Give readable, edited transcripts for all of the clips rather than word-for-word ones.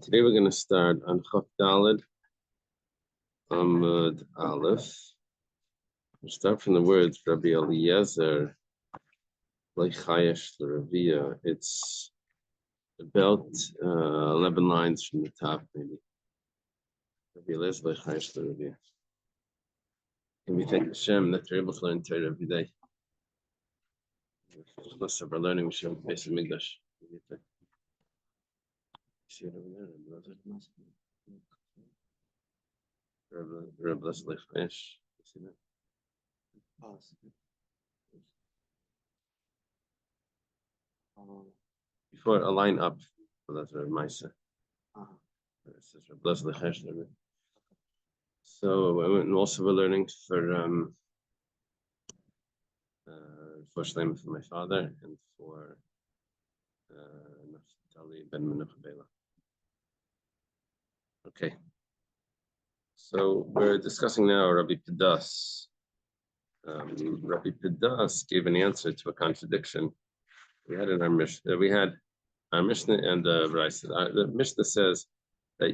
Today we're going to start on Chaf Daled, Amud Aleph. We'll start from the words Rabbi Eliezer, Leichayesh L'Ravia. It's about 11 lines from the top, maybe. Rabbi Eliezer, Leichayesh L'Ravia. And we thank Hashem that we're able to learn Torah every day. Most of our learning, we should have basic Mikdash. See it over there. Rabbi Eliezer, Leichayesh. See that? Before a line up, that's Rabbi Maisa. So also we're learning for Shleim for my father and for Naftali ben Menucha Bela. Okay. So we're discussing now Rabbi Pedas. Rabbi Pedas gave an answer to a contradiction we had in our Mishnah. We had our Mishnah and the Mishnah says that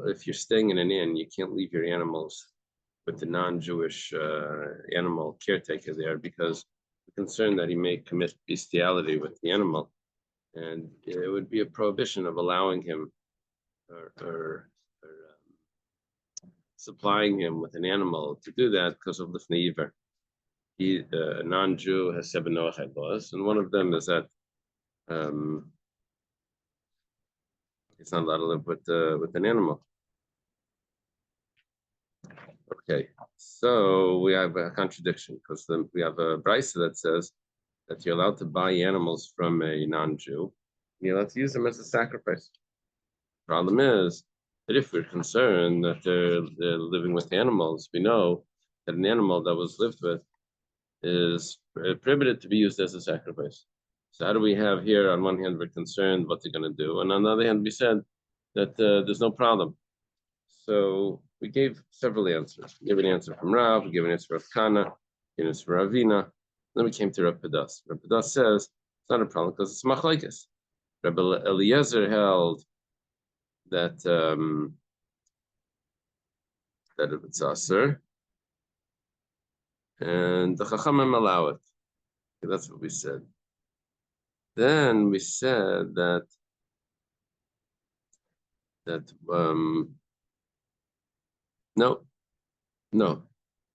if you're staying in an inn, you can't leave your animals with the non-Jewish animal caretaker there because we're concerned that he may commit bestiality with the animal, and it would be a prohibition of allowing him or supplying him with an animal to do that because of Lifnei Iver. A non-Jew has 7 Noachide laws, and one of them is that he's not allowed to live with an animal. Okay, so we have a contradiction because we have a brisa that says that you're allowed to buy animals from a non-Jew, and you're allowed to use them as a sacrifice. Problem is that if we're concerned that they're living with animals, we know that an animal that was lived with is prohibited to be used as a sacrifice. So how do we have here, on one hand, we're concerned what they're going to do, and on the other hand, we said that there's no problem. So we gave several answers. We gave an answer from Rav, we gave an answer from Kana, we gave an answer from Ravina, then we came to Rabbi Pedas. Rabbi Pedas says it's not a problem because it's machlokes. Rabbi Eliezer held that that it's aser, and the Chachamim allow it. Okay, that's what we said. Then we said that no.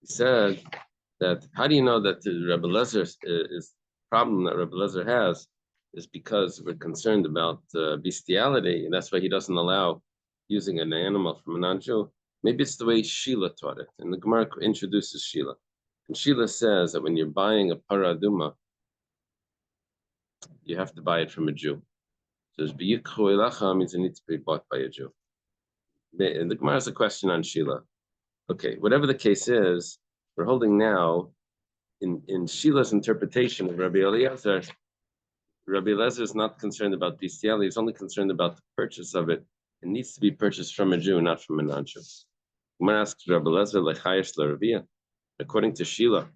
We said that how do you know that the Rabbi Eliezer is the problem that Rabbi Eliezer has is because we're concerned about bestiality, and that's why he doesn't allow using an animal from a non-Jew. Maybe it's the way Sheila taught it, and the Gemara introduces Sheila. And Sheila says that when you're buying a paraduma, you have to buy it from a Jew. So b'yikhu means it needs to be bought by a Jew. And the Gemara has a question on Sheila. Okay, whatever the case is, we're holding now in Sheila's interpretation of Rabbi Eliezer. Rabbi Eliezer is not concerned about bestiality; he's only concerned about the purchase of it. It needs to be purchased from a Jew, not from a non-Jew. Gemara asks Rabbi Eliezer lechayesh l'Ravia. According to Sheila,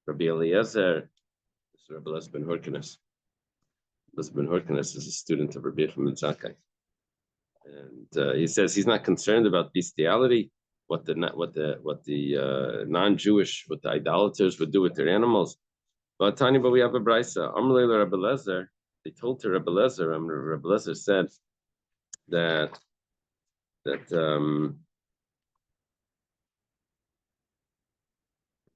Rabbi Eliezer is Rabbi Eliezer ben Horkenes. Rabbi ben Horkenes is a student of Rabbi from Zakkai, and he says he's not concerned about bestiality. What the non-Jewish, what the idolaters would do with their animals. But Tanya, but we have a brisa. Amrei Rabbi Eliezer. They told to Rabbi Eliezer. Rabbi Eliezer said that Rabbi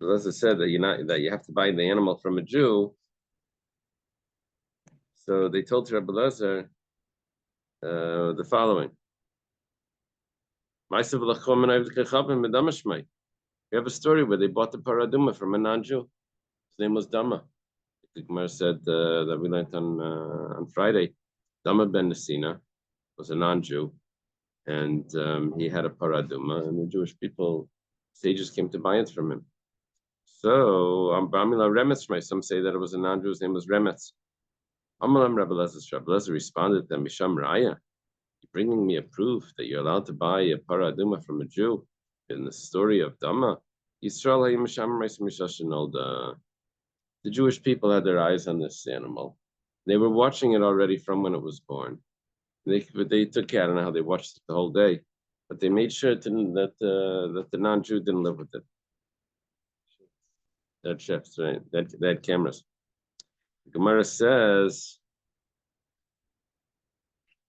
Eliezer said that you have to buy the animal from a Jew. So they told to Rabbi Eliezer the following. We have a story where they bought the paraduma from a non-Jew. His name was Dama. The Gemara said that we learned on Friday. Dama ben Nesina was a non-Jew, and he had a paraduma, and the Jewish people, sages, came to buy it from him. So Bamila Remetz, some say that it was a non-Jew. His name was Remetz. Amalam Rabbi Eliezer responded to them, Misham Raya. Bringing me a proof that you're allowed to buy a paraduma from a Jew in the story of Dama. The Jewish people had their eyes on this animal. They were watching it already from when it was born. They took care. I don't know how they watched it the whole day, but they made sure that the non-Jew didn't live with it. That chefs, right? They had cameras. The Gemara says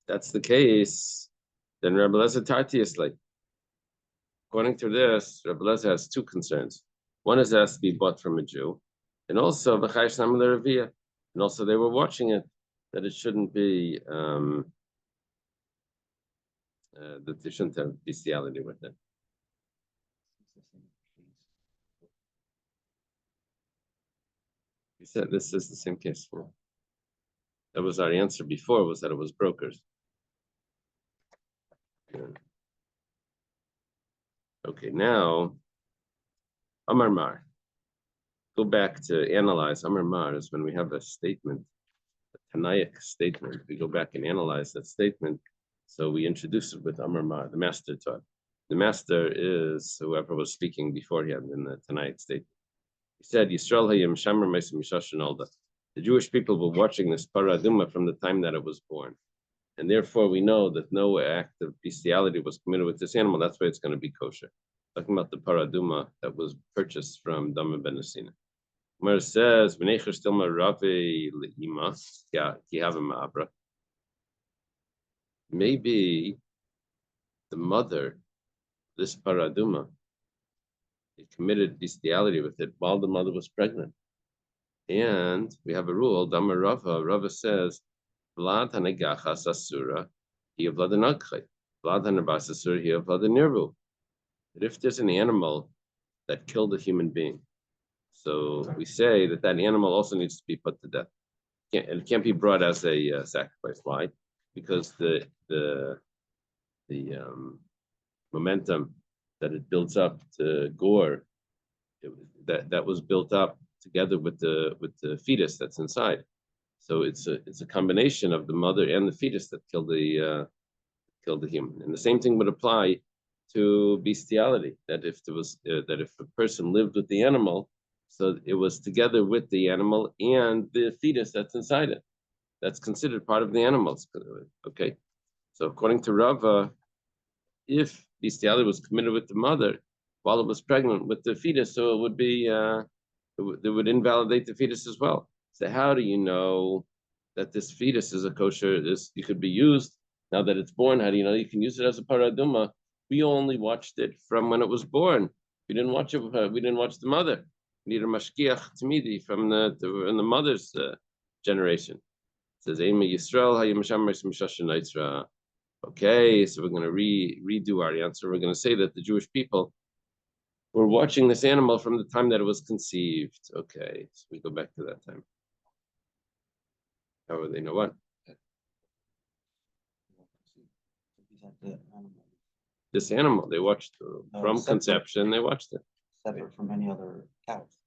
that's the case. Then Rebbe Lezer Tartiusly. According to this, Rebbe Lezer has two concerns. One is it has to be bought from a Jew, and also v'chayish nam l'revia. And also they were watching it, that it shouldn't be that they shouldn't have bestiality with it. We said this is the same case. That was our answer before, was that it was brokers. Yeah. Okay, now Amar Mar. Go back to analyze. Amar Mar is when we have a statement, a Tanaic statement. We go back and analyze that statement. So we introduce it with Amar Mar, the master taught. The master is whoever was speaking beforehand in the Tanaic statement. He said, Yisrael hayim shamer meisim mishashin alda. The Jewish people were watching this paraduma from the time that it was born. And therefore we know that no act of bestiality was committed with this animal. That's why it's going to be kosher. Talking about the paraduma that was purchased from Dama ben Asina. Where it says, maybe the mother, this paraduma, he committed bestiality with it while the mother was pregnant. And we have a rule, Dama Rava says, Vlad hanegachas asura, he of vladanakhay. Vlad hanabas asura, he of vladanirvu. That if there's an animal that killed a human being, so we say that that animal also needs to be put to death. It can't be brought as a sacrifice. Why? Because the momentum that it builds up to gore, that was built up together with the fetus that's inside. So it's a combination of the mother and the fetus that killed the human. And the same thing would apply to bestiality. That if a person lived with the animal, so it was together with the animal and the fetus that's inside it. That's considered part of the animals. Okay. So according to Rava, if bestiality was committed with the mother while it was pregnant with the fetus, so it would be it would invalidate the fetus as well. So how do you know that this fetus is a kosher? You could be used now that it's born. How do you know you can use it as a paraduma? We only watched it from when it was born. We didn't watch it. We didn't watch the mother. We need a mashkiach tamidi from the mother's generation. It says Ema Yisrael hayim mishashin. Okay, so we're going to redo our answer. We're going to say that the Jewish people were watching this animal from the time that it was conceived. Okay, so we go back to that time. How would they know what? This animal, they watched from conception, they watched it. Separate from any other cows.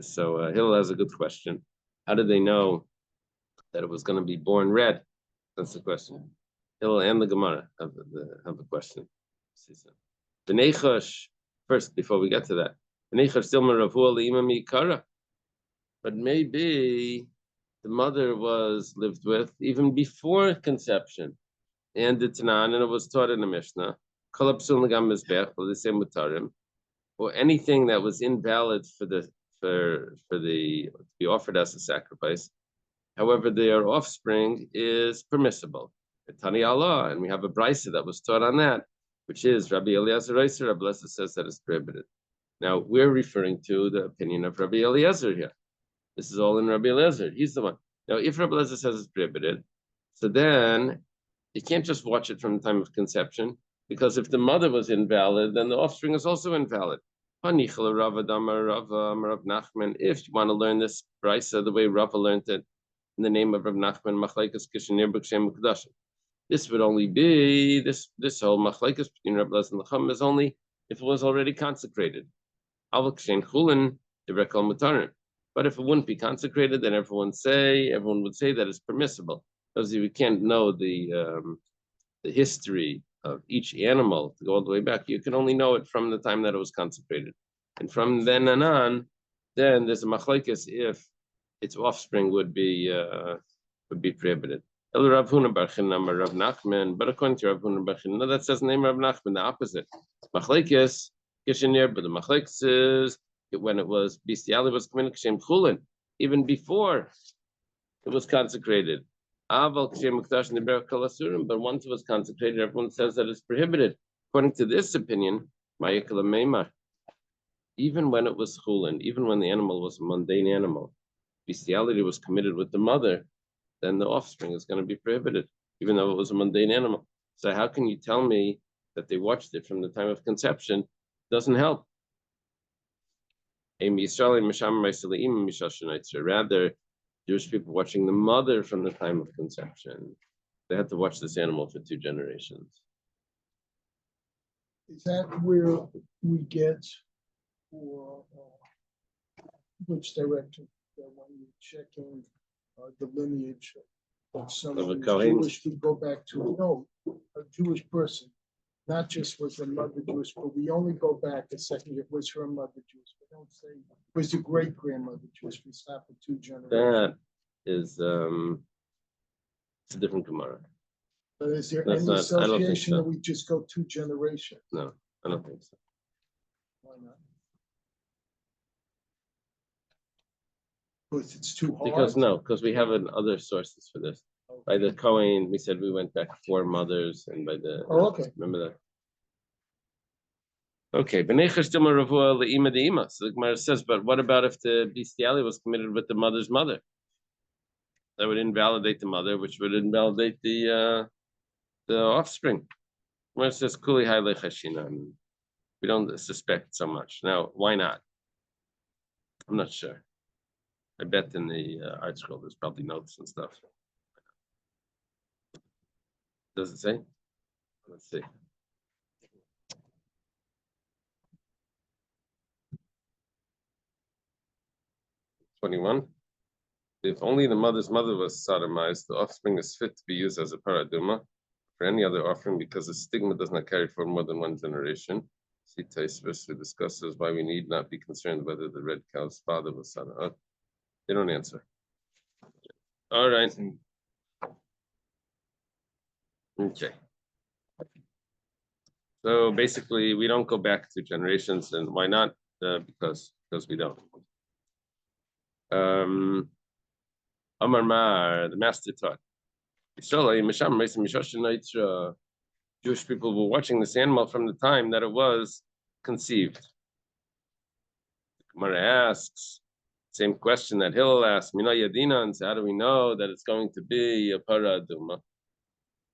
So Hillel has a good question. How did they know that it was going to be born red? That's the question. Hillel and the Gemara have a question. The Nechash, first, before we get to that, the Nechash still meravua le'ima mikara. But maybe the mother was lived with even before conception, and it's and it was taught in the Mishnah. Or anything that was invalid for the to be offered as a sacrifice. However, their offspring is permissible. Tani Allah, and we have a brisa that was taught on that, which is Rabbi Eliezer Reiser. Rabbi Eliezer says that it's prohibited. Now we're referring to the opinion of Rabbi Eliezer here. This is all in Rabbi Eliezer. He's the one. Now, if Rabbi Eliezer says it's prohibited, so then you can't just watch it from the time of conception, because if the mother was invalid, then the offspring is also invalid. If you want to learn this brisa the way Rava learned it in the name of Rav Nachman, Machlekes Kishenir B'Shem Mukdashim, this would only be this whole Machlekes between Rabbi Eliezer and Chacham is only if it was already consecrated. But if it wouldn't be consecrated, then everyone would say that it's permissible. Because we can't know the history of each animal to go all the way back. You can only know it from the time that it was consecrated. And from then on, then there's a machlekes if its offspring would be prohibited. El Rav Huna bar Chinna Rav Nachman, but according to Rav Huna bar Chinna, no, that says name Rav Nachman, the opposite. Machlekes kishenir, but the machlekes is when it was bestiality was committed kshem chulin, even before it was consecrated. Aval kshem mukdash neber kol asurim, but once it was consecrated, everyone says that it's prohibited. According to this opinion, ma'yekala meimar. Even when it was chulin, even when the animal was a mundane animal, bestiality was committed with the mother, then the offspring is going to be prohibited, even though it was a mundane animal. So how can you tell me that they watched it from the time of conception? Doesn't help. Rather, Jewish people watching the mother from the time of conception. They had to watch this animal for 2 generations. Is that where we get for which direction that when you check in the lineage of someone who's Jewish, we go back to a Jewish person, not just was her mother Jewish, but we only go back a second. It was her mother Jewish. We don't say was your great grandmother Jewish. We stop at 2 generations. That is it's a different Gemara. But is there any association that we just go 2 generations? No, I don't think so. Why not? Because it's too hard. Because we have other sources for this. Okay. By the Kohen, we said we went back 4 mothers, and by the remember that. Okay, so the Gemara says, but what about if the bestiality was committed with the mother's mother? That would invalidate the mother, which would invalidate the offspring. Where it says Kuli Haile Chashinan. We don't suspect so much. Now, why not? I'm not sure. I bet in the art scroll there's probably notes and stuff. Does it say? Let's see. (21) If only the mother's mother was sodomized, the offspring is fit to be used as a paraduma for any other offering because the stigma does not carry for more than 1 generation. See Taisvis, who discusses why we need not be concerned whether the red cow's father was sodomized. They don't answer. All right. Okay. So basically, we don't go back 2 generations, and why not? Because we don't. Amar Mar, the master taught. Jewish people were watching this animal from the time that it was conceived. Gemara asks, same question that Hillel asked, Mina Yadina, how do we know that it's going to be a paraduma?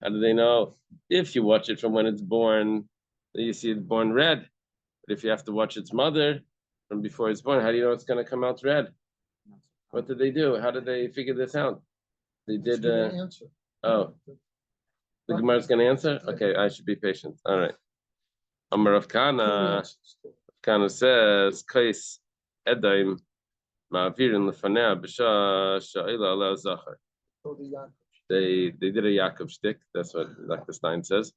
How do they know? If you watch it from when it's born, you see it born red. But if you have to watch its mother from before it's born, how do you know it's going to come out red? What did they do? How did they figure this out? They did. Answer. Oh, the Gemara is going to answer. Okay, I should be patient. All right. Amar Rav Kana. Kana says, "Kais edaim ma'avirin lefanea b'sha sha'ila ala zachar." They did a Yaakov shtick. That's what Dr. Stein says.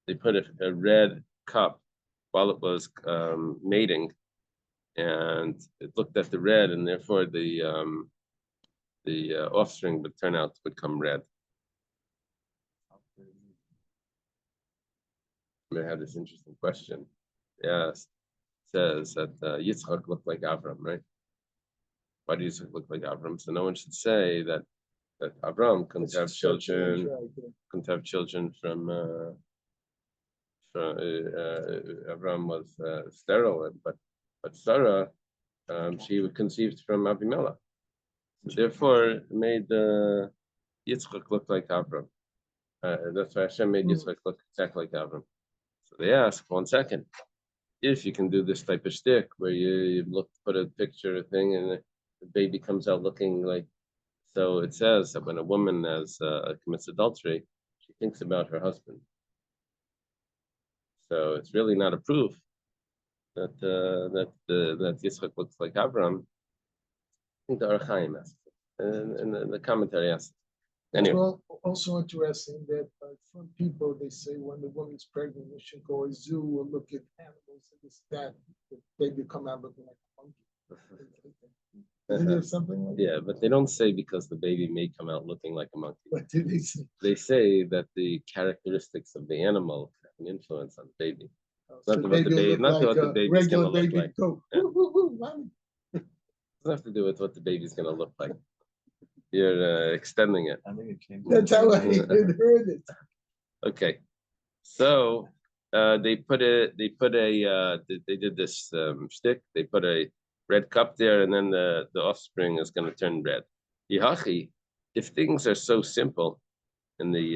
They put a red cup while it was mating, and it looked at the red, and therefore the offspring would turn out to become red. I had this interesting question. Yes, it says that Yitzchak looked like Avram, right? Why did Yitzchak look like Avram? So no one should say that Avram couldn't have children from Avram was sterile, but Zara, she was conceived from Avimelech. So therefore, it made Yitzchak look like Avram. That's why Hashem made Yitzchak look exactly like Avram. So they ask, 1 second, if you can do this type of shtick where you put a picture, a thing, and the baby comes out looking like. So it says that when a woman commits adultery, she thinks about her husband. So it's really not a proof that Yitzchak looks like Avram. I think the Archaim asked, and the commentary asked. Anyway. Well, Also interesting that from people, they say when the woman's pregnant, they should go to a zoo or look at animals and this, that, the baby come out looking like a monkey. Isn't there something like Yeah, but they don't say because the baby may come out looking like a monkey. What do they say? They say that the characteristics of the animal have an influence on the baby. Not The what the baby will baby, look not like what the a baby's regular gonna look baby. like. Go, Yeah. woo, woo, woo, mommy. It doesn't have to do with what the baby's gonna look like. You're extending it. I think it came. That's how I had heard it. Okay, so they did this shtick. They put a red cup there, and then the offspring is going to turn red. Yihachi, if things are so simple in the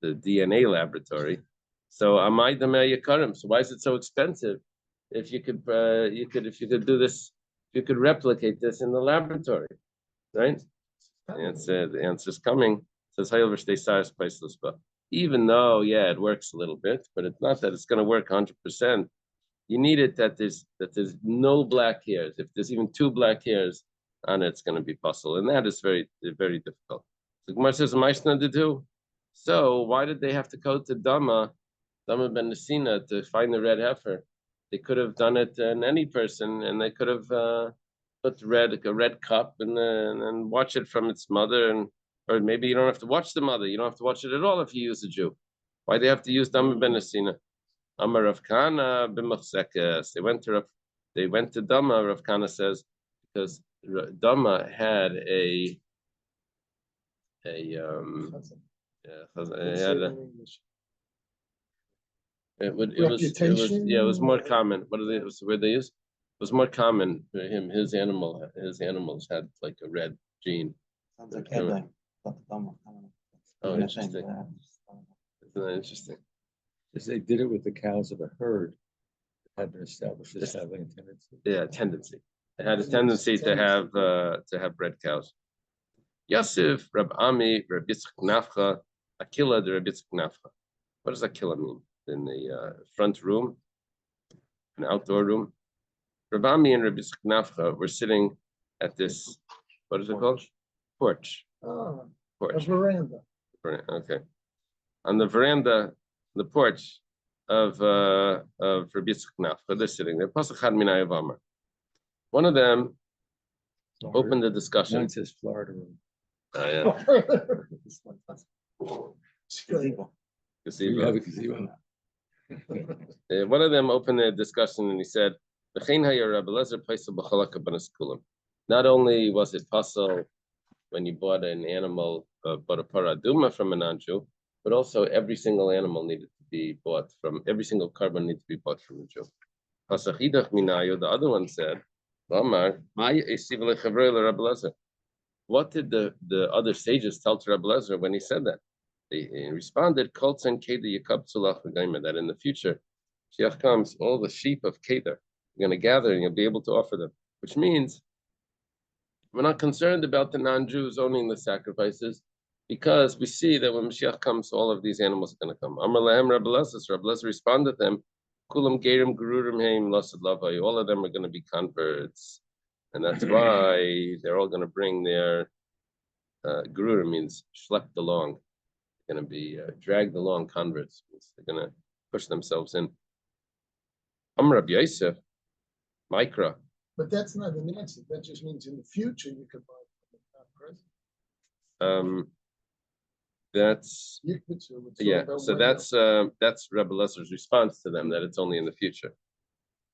DNA laboratory, so amai damei yakarim. So why is it so expensive? If you could do this, you could replicate this in the laboratory, right? The answer's coming. It says Hayel priceless, but even though, yeah, it works a little bit, but it's not that it's going to work 100%. You need it that there's no black hairs. If there's even 2 black hairs on it, it's going to be possible, and that is very, very difficult. So Gemara says, "Ma'isna to do." So why did they have to go to Dama ben Nesina to find the red heifer? They could have done it in any person, and they could have put a red cup and watch it from its mother, and or maybe you don't have to watch the mother. You don't have to watch it at all if you use a Jew. Why they have to use Dama ben Nesina? Amar Rav Kana b'Maseches. They went to Dama. Rav Kana says because Dama had a it was more common. What are they? Where they use? It was more common for him. His animals had like a red gene. Sounds like Avodah, but I don't know. Oh, interesting. Isn't that interesting? Because they did it with the cows of a herd that had been established as having a tendency. Yeah, tendency. It had a tendency to have red cows. Yosef, Rab Ami, Rab Yitzchak Nafcha, Akila, the Rab Yitzchak Nafcha. What does Akila mean? In the front room, an outdoor room. Rab Ami and Rab Yitzchak Nafcha were sitting at this, what is it called? Porch. Oh, a Porch. veranda. Okay. On the veranda, the porch of Rabbi Yitzchak Nafcha, they're sitting there. Pasach had minay of Amar. One of them opened the discussion. Mine says Florida room. Oh, yeah. Gazebo. You have a gazebo. One of them opened the discussion and he said, not only was it possible when you bought an animal, bought a paraduma from a non-Jew, but also every single animal needed to be bought from, every single carbon needed to be bought from a Jew. The other one said, what did the other sages tell to Rabbi Lezer when he said that? He responded, that in the future, Mashiach comes, all the sheep of Kedar, you're going to gather and you'll be able to offer them, which means we're not concerned about the non-Jews owning the sacrifices because we see that when Mashiach comes, all of these animals are going to come. Amar lahem Rabbi Lezer responded to them, Kulam Gerim Gururim Heim Lasad Lavai, all of them are going to be converts. And that's why they're all going to bring their Gururim means schlepped along. They're going to be dragged along converts. They're going to push themselves in. Amar Rabbi Yosef, Mikra. But that's not an answer. That just means in the future you could buy it, not present. That's Yeah. So that's Rabbi Lezer's response to them that it's only in the future.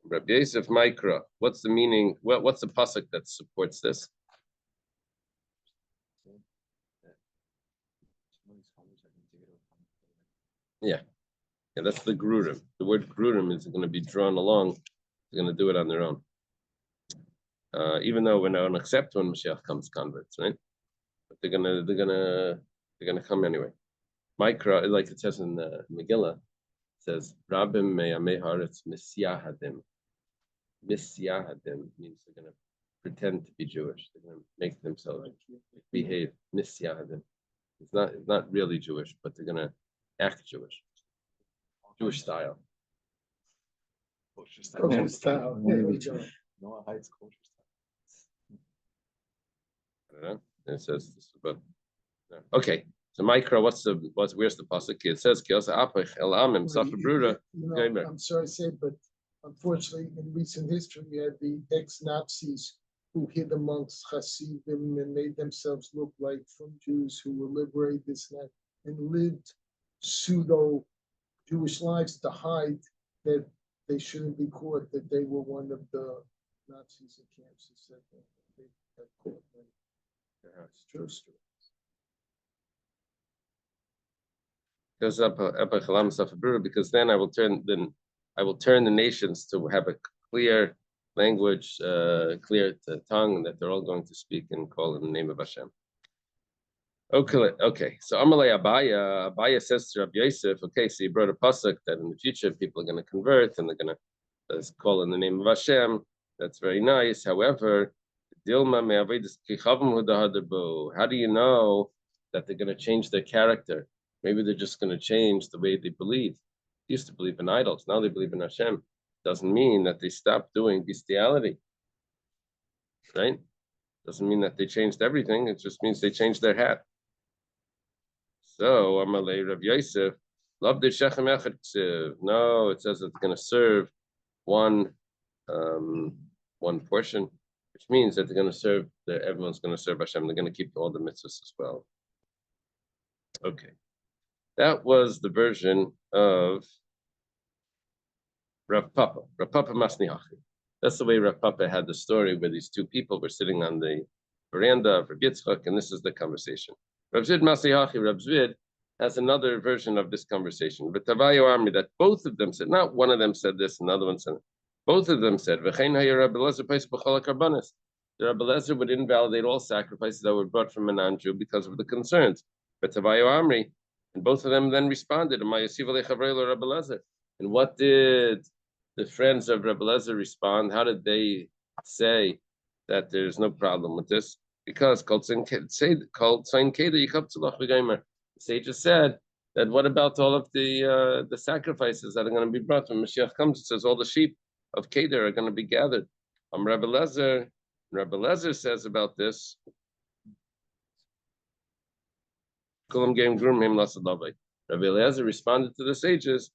Rabbi Yosef Mikra. What's the meaning? What's the pasuk that supports this? Yeah, that's the Grurim. The word Grurim is going to be drawn along. They're going to do it on their own. Even though we're not going to accept when Mashiach comes converts, right? But they're gonna come anyway. Mikra, like it says in the Megillah, it says Rabim Meyamei Haaretz Misyahadim. Misyahadim means they're gonna pretend to be Jewish. They're gonna make themselves behave. Misyahadim. It's not really Jewish, but they're gonna act Jewish. Jewish style. Kosher style. Noah Heights kosher style. I don't know. It says this about Okay, so Micro, where's the pasuk? It says Kiyos Apach El Amim Safa Bruda. I'm sorry to say, but unfortunately, in recent history, we had the ex-Nazis who hid amongst Hasidim and made themselves look like from Jews who were liberated this and that, and lived pseudo Jewish lives to hide that they shouldn't be caught, that they were one of the Nazis in camps who said that they had caught them. It's true story. Because then I will turn the nations to have a clear language, clear tongue that they're all going to speak and call in the name of Hashem. Okay. So Amalei Abaya says to Rabbi Yosef, okay, so you brought a pasuk that in the future people are going to convert and they're going to call in the name of Hashem. That's very nice. However, Dilma how do you know that they're going to change their character? Maybe they're just going to change the way they believe. They used to believe in idols. Now they believe in Hashem. Doesn't mean that they stopped doing bestiality. Right? Doesn't mean that they changed everything. It just means they changed their hat. So, Amalei Rav Yosef, love the Shechem Echad Ksiv. No, it says it's going to serve one portion, which means that they're going to serve, everyone's going to serve Hashem. They're going to keep all the mitzvahs as well. Okay. That was the version of Rav Papa Masniachi. That's the way Rav Papa had the story where these two people were sitting on the veranda of Rav Yitzchak, and this is the conversation. Rav Zvid Masniachi, Rav Zvid, has another version of this conversation. But Tavayo Amri, that both of them said, not one of them said this, another one said, both of them said, the Rabbi Eliezer would invalidate all sacrifices that were brought from a non-Jew because of the concerns. But Tavayo Amri, and both of them then responded, and what did the friends of Rabbi Eliezer respond? How did they say that there's no problem with this? Because the sages said that what about all of the sacrifices that are going to be brought when Mashiach comes? It says all the sheep of Kedar are going to be gathered. Rabbi Eliezer says about this. Rabbi Eliezer responded to the sages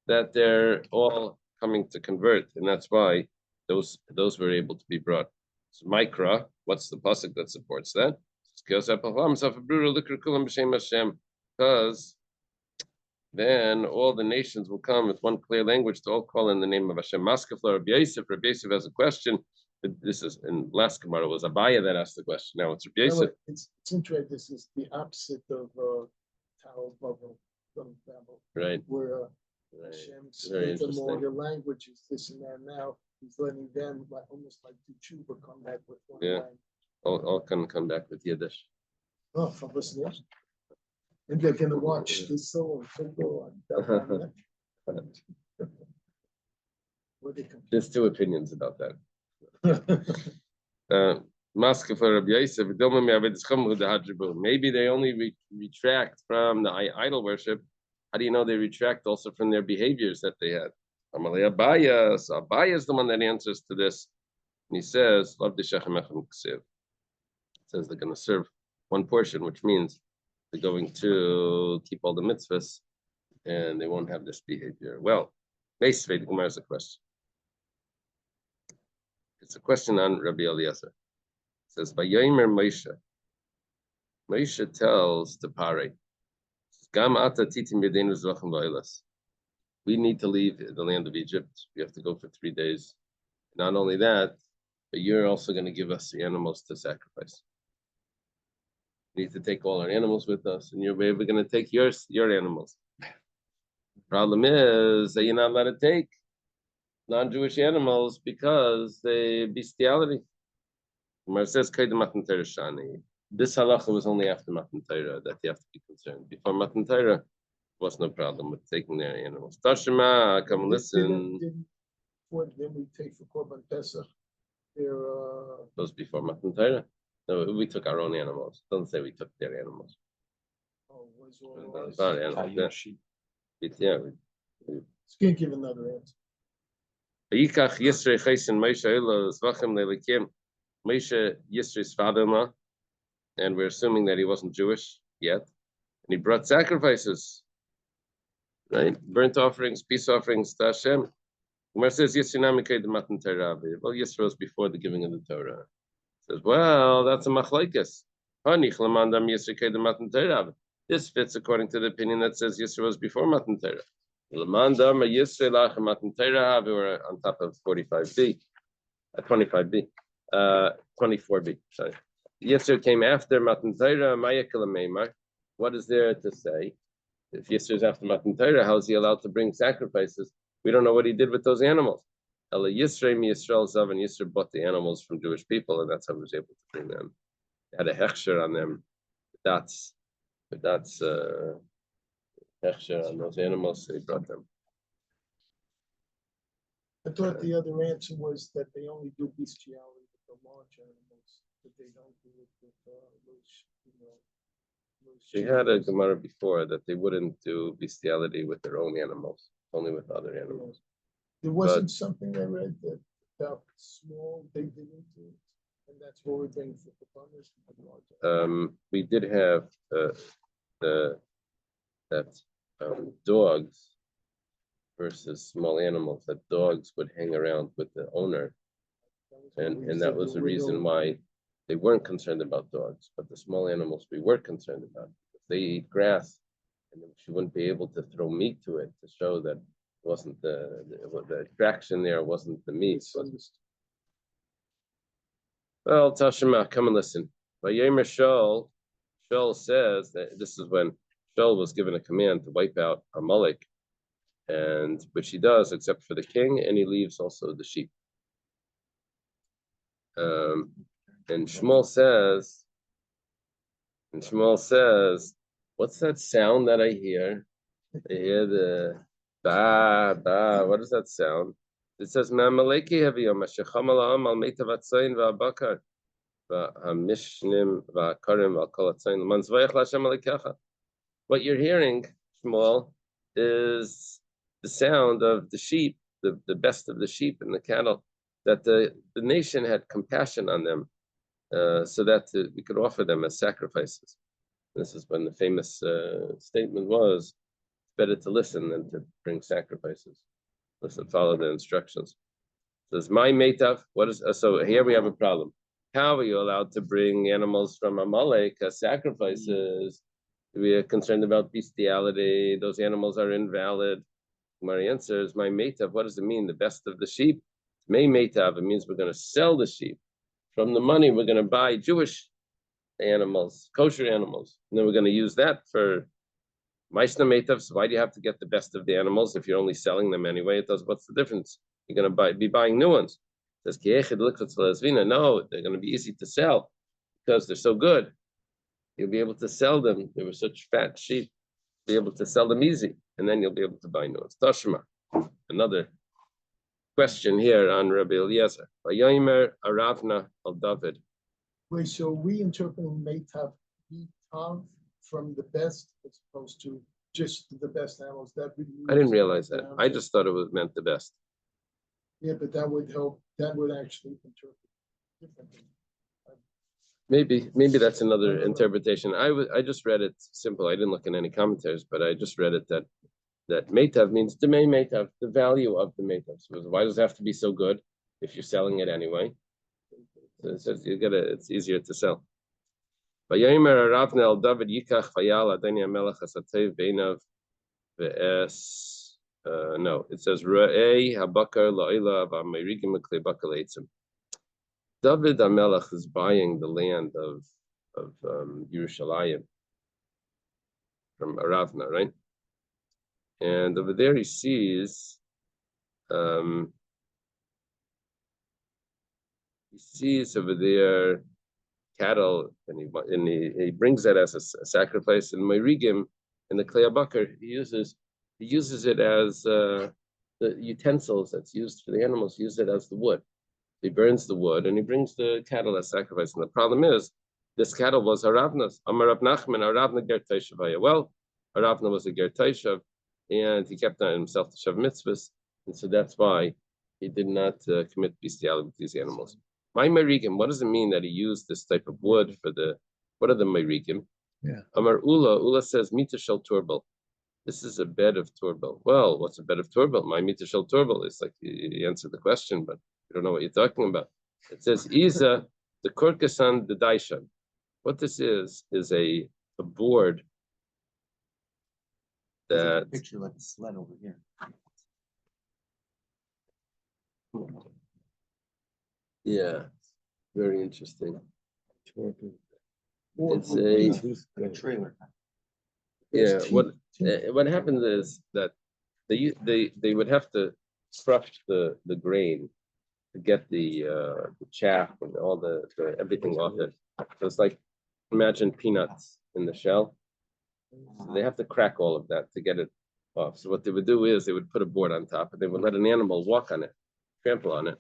that they're all coming to convert, and that's why those were able to be brought. So Mikra, what's the pasuk that supports that? Because then all the nations will come with one clear language to all call in the name of Hashem. Maskefla Rabbi Yosef has a question. This is in last Gemara was Abaya that asked the question. Now it's Rabbi Yosef. It's interesting. This is the opposite of Tower of Babel, from Babel, right? Where Hashem split them all their languages, this and that. Now he's letting them almost like the Chuba come back with one language. All can come back with Yiddish. Oh, from listening. And they're going to watch this song. There's two opinions about that. Maybe they only retract from the idol worship. How do you know they retract also from their behaviors that they had? Abaya is the one that answers to this. And he says, it says they're going to serve one portion, which means they're going to keep all the mitzvahs and they won't have this behavior. Well, basically, the Gemara is a question. It's a question on Rabbi Eliezer. It says, Vayomer Moshe. Moshe tells the Pare, we need to leave the land of Egypt. We have to go for 3 days. Not only that, but you're also going to give us the animals to sacrifice. We need to take all our animals with us, and we're going to take your animals. The problem is that you're not allowed to take non-Jewish animals because they bestiality. It says this halacha was only after Matan Torah that they have to be concerned. Before Matan Torah, was no problem with taking their animals. Tashima, come listen. Then we take for Korban Pesach. Those before Matan Torah. No, we took our own animals. Don't say we took their animals. Oh, was Yeah. Just can't give another answer. Moshe Yisro's father-in-law, and we're assuming that he wasn't Jewish. yet, and he brought sacrifices, right? Burnt offerings, peace offerings to Hashem. Gemara says Yisrael Matan Torah. Well, Yisrael was before the giving of the Torah. Says, well, that's a machlokes. This fits according to the opinion that says Yisrael was before Matan Torah. We were on top of 45b, 25b, 24b. Sorry, Yisrael came after Matan Torah. What is there to say? If Yisrael is after Matan Torah, how is he allowed to bring sacrifices? We don't know what he did with those animals. Ella Yisrael Yisrael Zav, and Yisrael bought the animals from Jewish people, and that's how he was able to bring them. They had a hechsher on them. That's hechsher on those animals. So he brought them. I thought the other answer was that they only do bestiality with the large animals, but they don't do it with those, She had a Gemara before that they wouldn't do bestiality with their own animals, only with other animals. There wasn't something I read that about small, they didn't do it, and that's what we're doing for the farmers. We did have dogs versus small animals. That dogs would hang around with the owner, and that was the reason why they weren't concerned about dogs, but the small animals we were concerned about. If they eat grass, and she wouldn't be able to throw meat to it to show that it wasn't the attraction there wasn't the meat. Well, Tashima, come and listen. Vayomer Shaul says that this is when Shaul was given a command to wipe out Amalek, and which he does, except for the king, and he leaves also the sheep. And Shmuel says, what's that sound that I hear? I hear the ba. What does that sound? It says, "Ma'amaleki haviyom ashecham ala'am al meitav atzayin va'abakar va'hamishnim va'akarim al kol atzayin l'manzvayach l'Hashem alikecha." What you're hearing, Shmuel, is the sound of the sheep, the best of the sheep and the cattle, that the nation had compassion on them, so that we could offer them as sacrifices. This is when the famous statement was, it's better to listen than to bring sacrifices. Listen, follow the instructions. It says, my metav, what is, so here we have a problem. How are you allowed to bring animals from Amalek as sacrifices? We are concerned about bestiality. Those animals are invalid. Mari answers, my metav, what does it mean? The best of the sheep? May metav, it means we're going to sell the sheep. From the money, we're going to buy Jewish animals, kosher animals. And then we're going to use that for Maishna Metav. So why do you have to get the best of the animals if you're only selling them anyway? It does. What's the difference? You're going to be buying new ones. It says, no, they're going to be easy to sell because they're so good. You'll be able to sell them. They were such fat sheep. Be able to sell them easy. And then you'll be able to buy new ones. Tashma. Another question here on Rabbi Eliezer. Vayomer Aravna al David. Wait, so we interpret Meitav from the best as opposed to just the best animals. That would I didn't realize that. I just thought it was meant the best. Yeah, but that would help. That would actually interpret differently. Maybe that's another interpretation. I just read it simple. I didn't look in any commentaries, but I just read it that Meitav means Demei Meitav, the value of the Meitav. So why does it have to be so good if you're selling it anyway? So it says it's easier to sell. Vayomer Aravna al David Yikach Vayal Adoni Hamelech Hasatev Beinav Ve'es. No, it says Ra'ei Habakar La'ila V'Amerigim M'Klei Bakar Leitzim. David Hamelech is buying the land of Yerushalayim from Aravna, right? And over there he sees over there cattle, and he brings that as a sacrifice. And Merigim in the Klei Bakar, he uses it as the utensils that's used for the animals. Use it as the wood. He burns the wood and he brings the cattle as sacrifice. And the problem is, this cattle was Aravna's. Amar Rav Nachman, Aravna ger Toshav. Well, Aravna was a ger Toshav, and he kept on himself to Shav mitzvahs, and so that's why he did not commit bestiality with these animals. My Merigim, what does it mean that he used this type of wood for the? What are the Merigim? Yeah. Amar Ula says Mita Shel Turbal. This is a bed of Turbal. Well, what's a bed of Turbal? My Mita Shel Turbal is like you answered the question, but you don't know what you're talking about. It says Iza the Kurkasan the Daishan. What this is a board There's a that picture like a sled over here. yeah, very interesting. It's Like a trailer. yeah. What happens is that they would have to crush the grain to get the chaff and all the everything off it. So it's like imagine peanuts in the shell. So they have to crack all of that to get it off. So what they would do is they would put a board on top and they would let an animal walk on it, trample on it.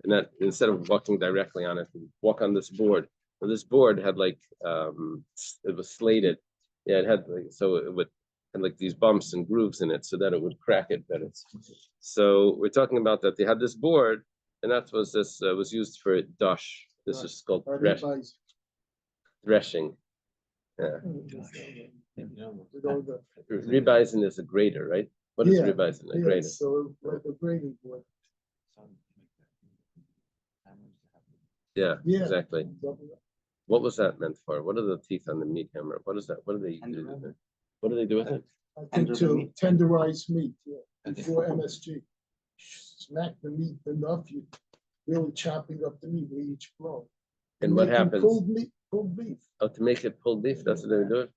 And that instead of walking directly on it, walk on this board. Well, this board had like it was slated. Yeah, it had like so it would had like these bumps and grooves in it so that it would crack it better. So we're talking about that they had this board, and that was this was used for dash. This is called threshing. Yeah. Ribizing is a grater, right? What is ribizing? A grater. So like a grading board. Yeah, Yeah. exactly. What was that meant for? What are the teeth on the meat hammer? What is that? What do they do with it? What do they do with it? I think to tenderize meat, yeah, before MSG. Smack the meat enough, you really chopping up the meat with each blow. And what Making happens? Pulled beef. Oh, to make it pulled beef, that's what they do it?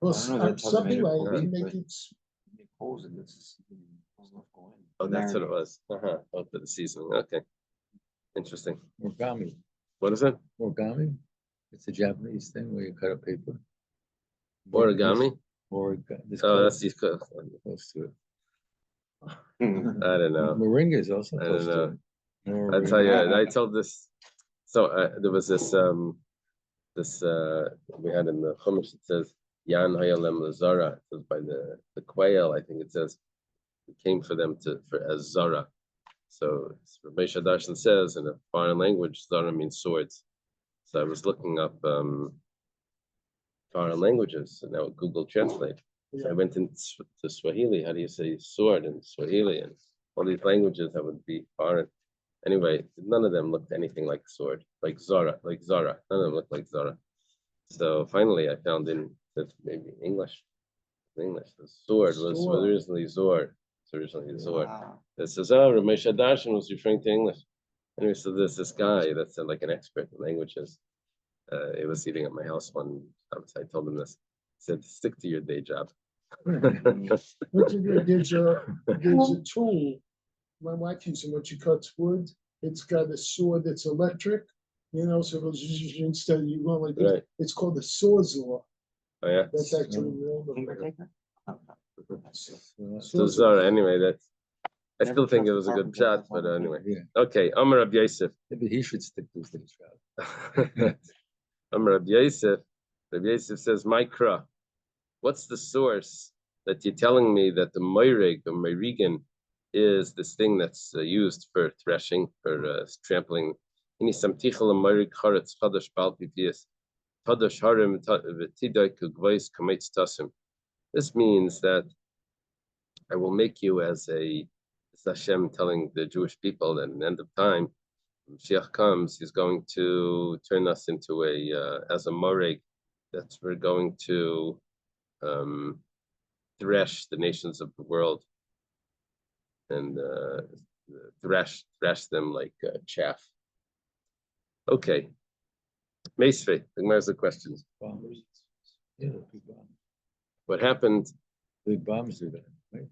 Well, I don't know, they're something talking like to about make beef, it, Make holes in this. Holes left go in. Oh, that's what it Marinate. was. Uh-huh. Oh, for the seasoning. Okay. Interesting. Origami. What is it? Origami? It's a Japanese thing where you cut up paper. Origami? Origami. Oh, that's these. I Close to it. don't know. Moringa is also I don't close to know. it. I tell you, I told this. So there was this we had in the Chumash. It says Yan Hayalem Zara. It says by the quail. I think it says it came for them for as Zara. So Moshe Darshan says in a foreign language, Zara means swords. So I was looking up foreign languages, and now Google Translate. So I went into Swahili. How do you say sword in Swahili? And all these languages that would be foreign. Anyway, none of them looked anything like sword, like Zara. None of them looked like Zara. So finally, I found in maybe English. The sword was originally Zor. It's originally Zor. Wow. It says, oh, Ramesh Darshan was referring to English. Anyway, so there's this guy that's like an expert in languages. He was eating at my house one time. So I told him this. He said, stick to your day job. there's a tool. My wife uses when she cuts wood. It's got a saw that's electric, so it goes instead of you going like this. Right. It's called a sawzall. Oh, yeah. That's actually the name of Finger it. taker? So Zara, anyway, I Never still think it trust was a good carpenter. shot, but anyway. Yeah, Okay, Amar Rabbi Yosef. maybe he should stick to his day job. Amar Rabbi Yosef. Rabbi Yosef says, Mikra, what's the source that you're telling me that the Moirig or Moirigan is this thing that's used for threshing, for trampling? This means that I will make you as a, it's Hashem telling the Jewish people that at the end of time, when Mashiach comes, he's going to turn us into as a morig, that we're going to thresh the nations of the world and thresh them like chaff. Okay. Meisvei, there's the questions. Bombers. Yeah, big bombs. What happened? Big bombs do that, right?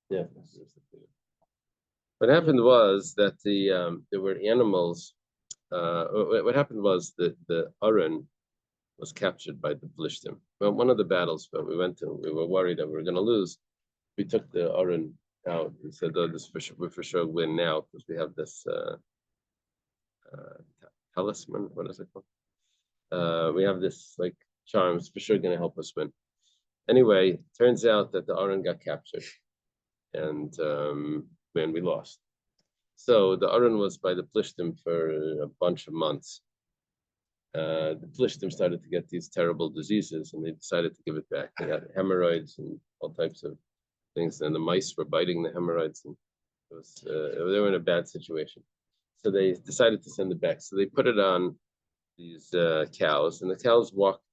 Yeah. What happened was that there were animals. What happened was that the Aron was captured by the Plishtim. Well, one of the battles, but we were worried that we were going to lose. We took the Aron out. We said, "Oh, we for sure win now because we have this talisman. What is it called? We have this like charms for sure going to help us win." Anyway, turns out that the Aron got captured, and man, we lost. So the Aron was by the Plishtim for a bunch of months, the Plishtim started to get these terrible diseases, and they decided to give it back. They got hemorrhoids and all types of things, and the mice were biting the hemorrhoids, and they were in a bad situation. So they decided to send it back. So they put it on these cows, and the cows walked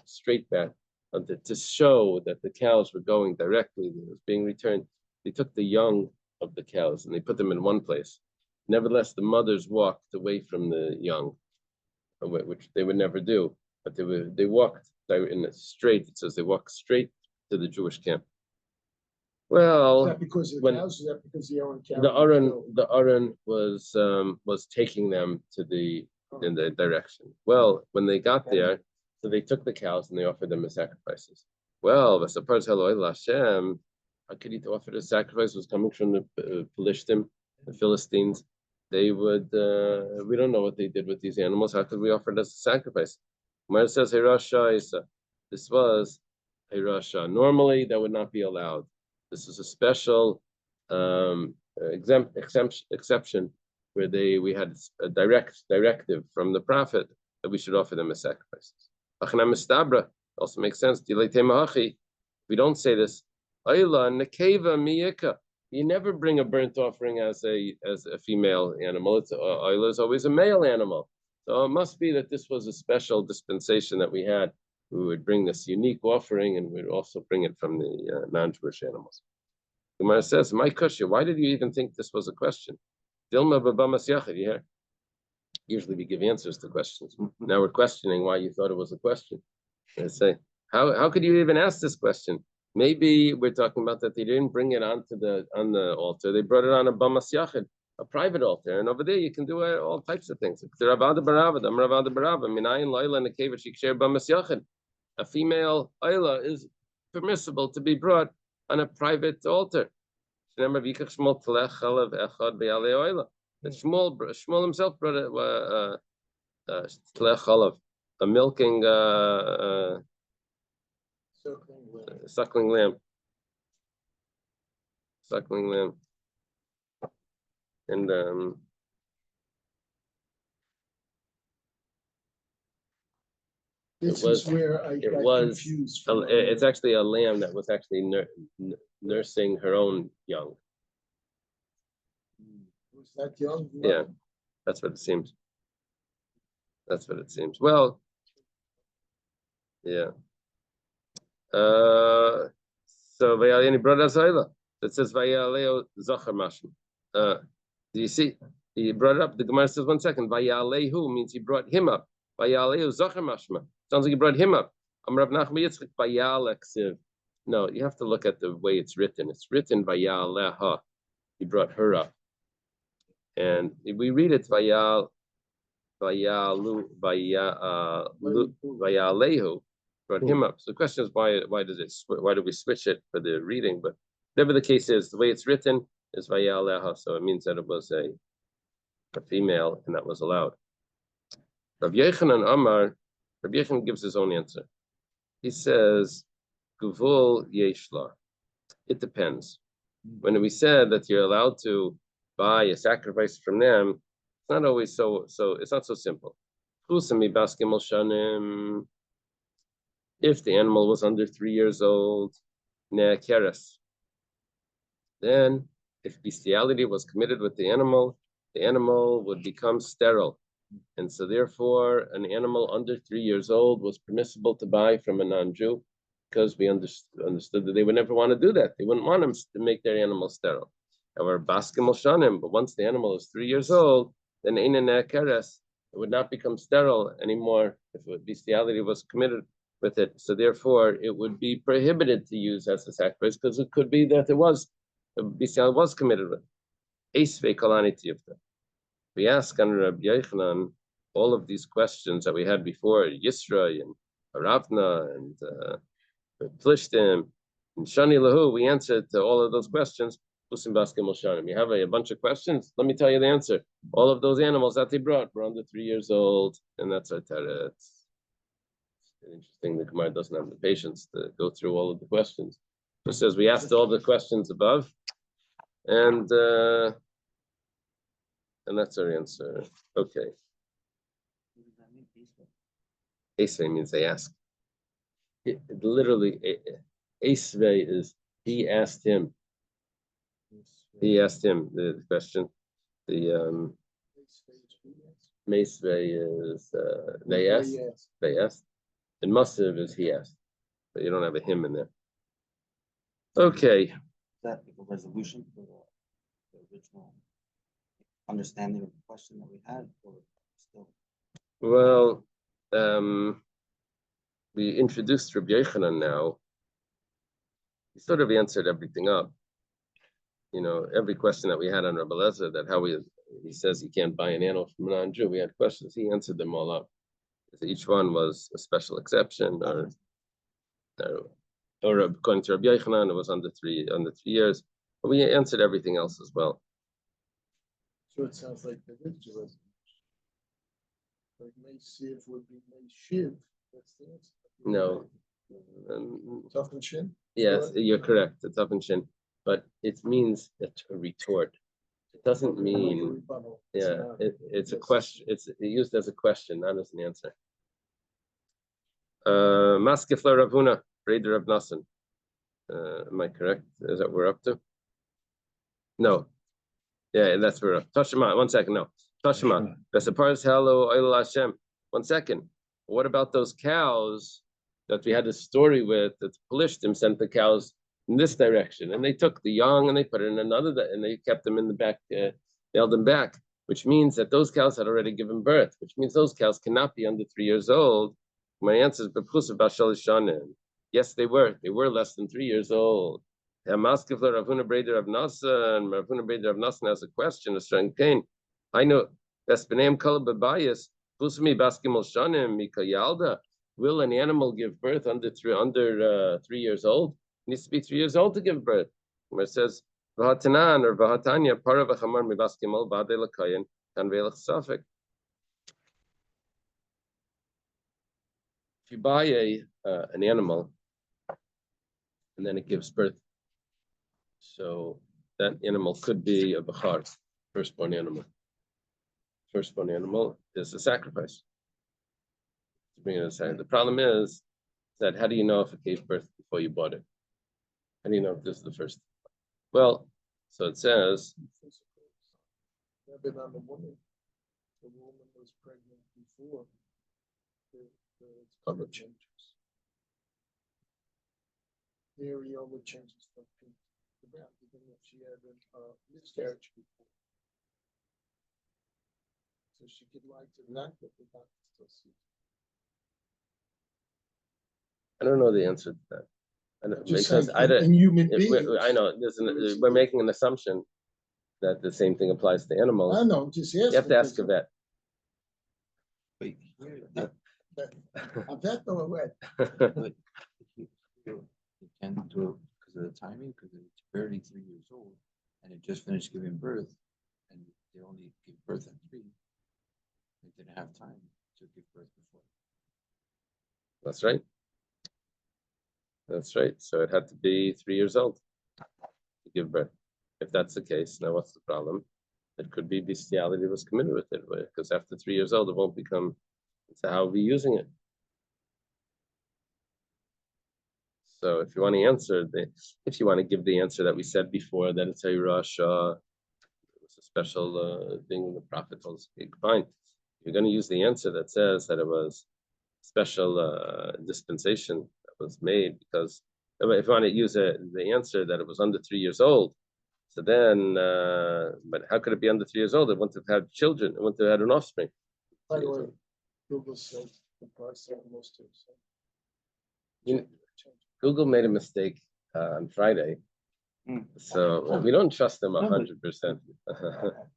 straight back to show that the cows were going directly. It was being returned. They took the young of the cows and they put them in one place. Nevertheless, the mothers walked away from the young, which they would never do. But they walked in a straight. It says they walked straight to the Jewish camp. Well, Is that because of the cows? Is that because the Aron was taking them in the direction. Well, when they got there, so they took the cows and they offered them as sacrifices. Well, Hashem, how could he offer the sacrifice? Was coming from the Pelishtim, the Philistines. They would, we don't know what they did with these animals. How could we offer it as a sacrifice? Gemara says, this was Hirasha. Normally, that would not be allowed. This is a special exception where we had a directive from the prophet that we should offer them as sacrifices. Also makes sense. We don't say this. You never bring a burnt offering as a female animal. Ayla is always a male animal. So it must be that this was a special dispensation that we had. We would bring this unique offering, and we'd also bring it from the non-Jewish animals. Gemara says, "My question, why did you even think this was a question?" Dilma babamas yachid. You hear? Usually we give answers to questions. Now we're questioning why you thought it was a question. I say, how could you even ask this question? Maybe we're talking about that they didn't bring it on the altar. They brought it on a bamas yachid, a private altar, and over there you can do all types of things. A female ayla is permissible to be brought on a private altar. Shmuel himself brought a milking suckling lamb. And this is where I got confused. It's actually a lamb that was actually nursing her own young. Was that young? Yeah, that's what it seems. Well, yeah. So Vayaleni brought us Ayla. It says Vayaleo Zachar Mashma. Do you see? He brought it up. The Gemara says 1 second. Vayalehu means he brought him up. Vayaleo Zachar Mashma. Sounds like he brought him up. Amrav Nachman Yitzchak Vayaleksiv. No, you have to look at the way it's written. It's written Vayaleha. He brought her up. And if we read it Vayalehu, brought him up. So the question is why do we switch it for the reading? But whatever the case is, the way it's written is Vayaleha, so it means that it was a female and that was allowed. Rav Yochanan gives his own answer. He says, Guvul Yeshla. It depends. When we said that you're allowed to buy a sacrifice from them, it's not always so it's not so simple. If the animal was under 3 years old, then if bestiality was committed with the animal would become sterile. And so therefore, an animal under 3 years old was permissible to buy from a non-Jew because we understood that they would never want to do that. They wouldn't want them to make their animal sterile. However, baskim shanim, but once the animal is 3 years old, then it would not become sterile anymore if bestiality was committed with it. So therefore, it would be prohibited to use as a sacrifice because it could be that bestiality was committed with. We ask on Rabbi Yochanan all of these questions that we had before, Yisra and Ravna and Plishtim and Shani Lahu. We answered to all of those questions. You have a bunch of questions. Let me tell you the answer. All of those animals that they brought were under 3 years old, and that's our teretz. Interesting. The Gemara doesn't have the patience to go through all of the questions. It says we asked all the questions above, and that's our answer. Okay. Esvei means they ask. It literally, Esvei is he asked him. He asked him the question. The Mesvei is they asked. They asked. And Maseches is he asked. But you don't have a him in there. Okay. Is that like a resolution for the original understanding of the question that we had, or still? Well, we introduced Rabbi Yochanan now. He sort of answered everything up. You know, every question that we had on Rabbi Lezer, that how he says he can't buy an animal from a non-Jew. We had questions. He answered them all up. Each one was a special exception, or according to Rabbi Yochanan, it was under 3 years. But we answered everything else as well. So it sounds like there is a resolution. Like May Siv would be May Shiv. That's the answer. No. Tough and shin? Yes, you're correct. It's up and shin, but it means a retort. It doesn't mean, yeah, it's a question. It's used as a question, not as an answer. Maskefla Ravuna, Breder of Nassan. Am I correct? Is that what we're up to? No. Yeah, that's where we're up. Tashima, 1 second. No. Tashima. Vesapars hello Oil Hashem. 1 second. What about those cows that we had a story with, that Pelishtim sent the cows in this direction, and they took the young and they put it in another, and they kept them in the back, they held them back, which means that those cows had already given birth, which means those cows cannot be under 3 years old. My answer is yes, they were less than 3 years old. Ravuna Breder of Nassan, Ravuna Breder of Nassan has a question, a strong pain. I know Vespanem Kala Babayas, Pusmi Baskimol Shanim, Mikayalda. Will an animal give birth under 3 years old? It needs to be 3 years old to give birth. Where it says Vahatanan or Vahatanya, Paravachamar Mibaskimol Bade Lakayan, Kanvelach Safik. If you buy an animal and then it gives birth, so that animal could be a bachar, firstborn animal. Firstborn animal is a sacrifice. The problem is that how do you know if it gave birth before you bought it? How do you know if this is the first? Well, so it says. The woman was pregnant before the color changes. The areola changes from pink to brown, even if she had a miscarriage before. So she could lie to that, but the doctor still sees. I don't know the answer to that. I don't, Just because saying, in human beings. I know we're making an assumption that the same thing applies to animals. I know, just asking. You have to ask a vet. Wait, A vet or a wet? you can't do it because of the timing, because it's barely 3 years old, and it just finished giving birth, and they only give birth at 3. They didn't have time to give birth before. That's right. That's right. So it had to be 3 years old to give birth. If that's the case, now what's the problem? It could be bestiality was committed with it, because after 3 years old, it won't become. So how are we using it? So if you want to answer if you want to give the answer that we said before, that it's a Rasha, it was a special thing the prophet told us, fine. You're going to use the answer that says that it was special dispensation that was made, because if you want to use the answer that it was under 3 years old, so then, but how could it be under 3 years old? It wouldn't have had children. It wouldn't have had an offspring. By the way, Google says the price of most of Google made a mistake on Friday, so we don't trust them 100%.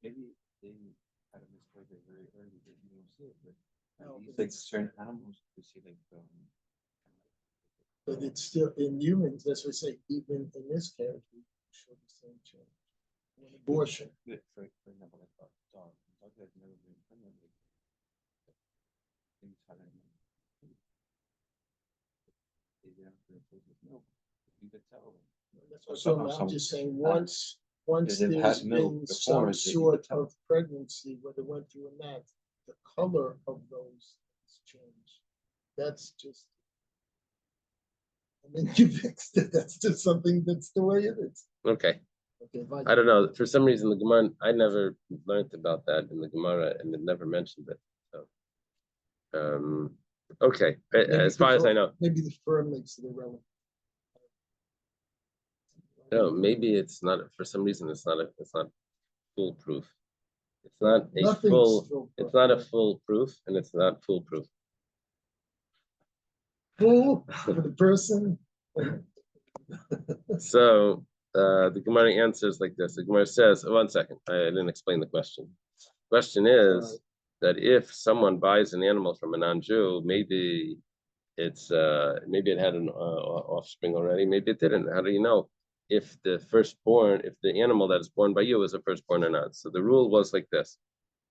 Maybe they had a mistake very early that you don't see it, but like certain animals, you see like. But it's still in humans, that's what I say, even in this carriage, we show the same change. An abortion. For example, like a dog has never been pregnant. Things haven't. Milk. You could tell. So I'm just saying, once Because it there's had milk been before, some you sort could tell. of pregnancy, whether it went through or not, the color of those things change. that's just. I mean, you fixed it, that's just something, that's the way it is. Okay. Okay, fine. I don't know. For some reason, the Gemara, I never learned about that in the Gemara, and it never mentioned it. So, okay. Maybe As far as I know, maybe the firm makes it irrelevant. no. Maybe it's not. For some reason, it's not foolproof. It's not a Nothing's full. foolproof. It's not a full proof, and it's not foolproof. Fool for the person. So the Gemara answers like this. The Gemara says, "1 second, I didn't explain the question. Question is that if someone buys an animal from a non-Jew, maybe it's maybe it had an offspring already, maybe it didn't. How do you know if the firstborn, if the animal that is born by you is a firstborn or not? So the rule was like this: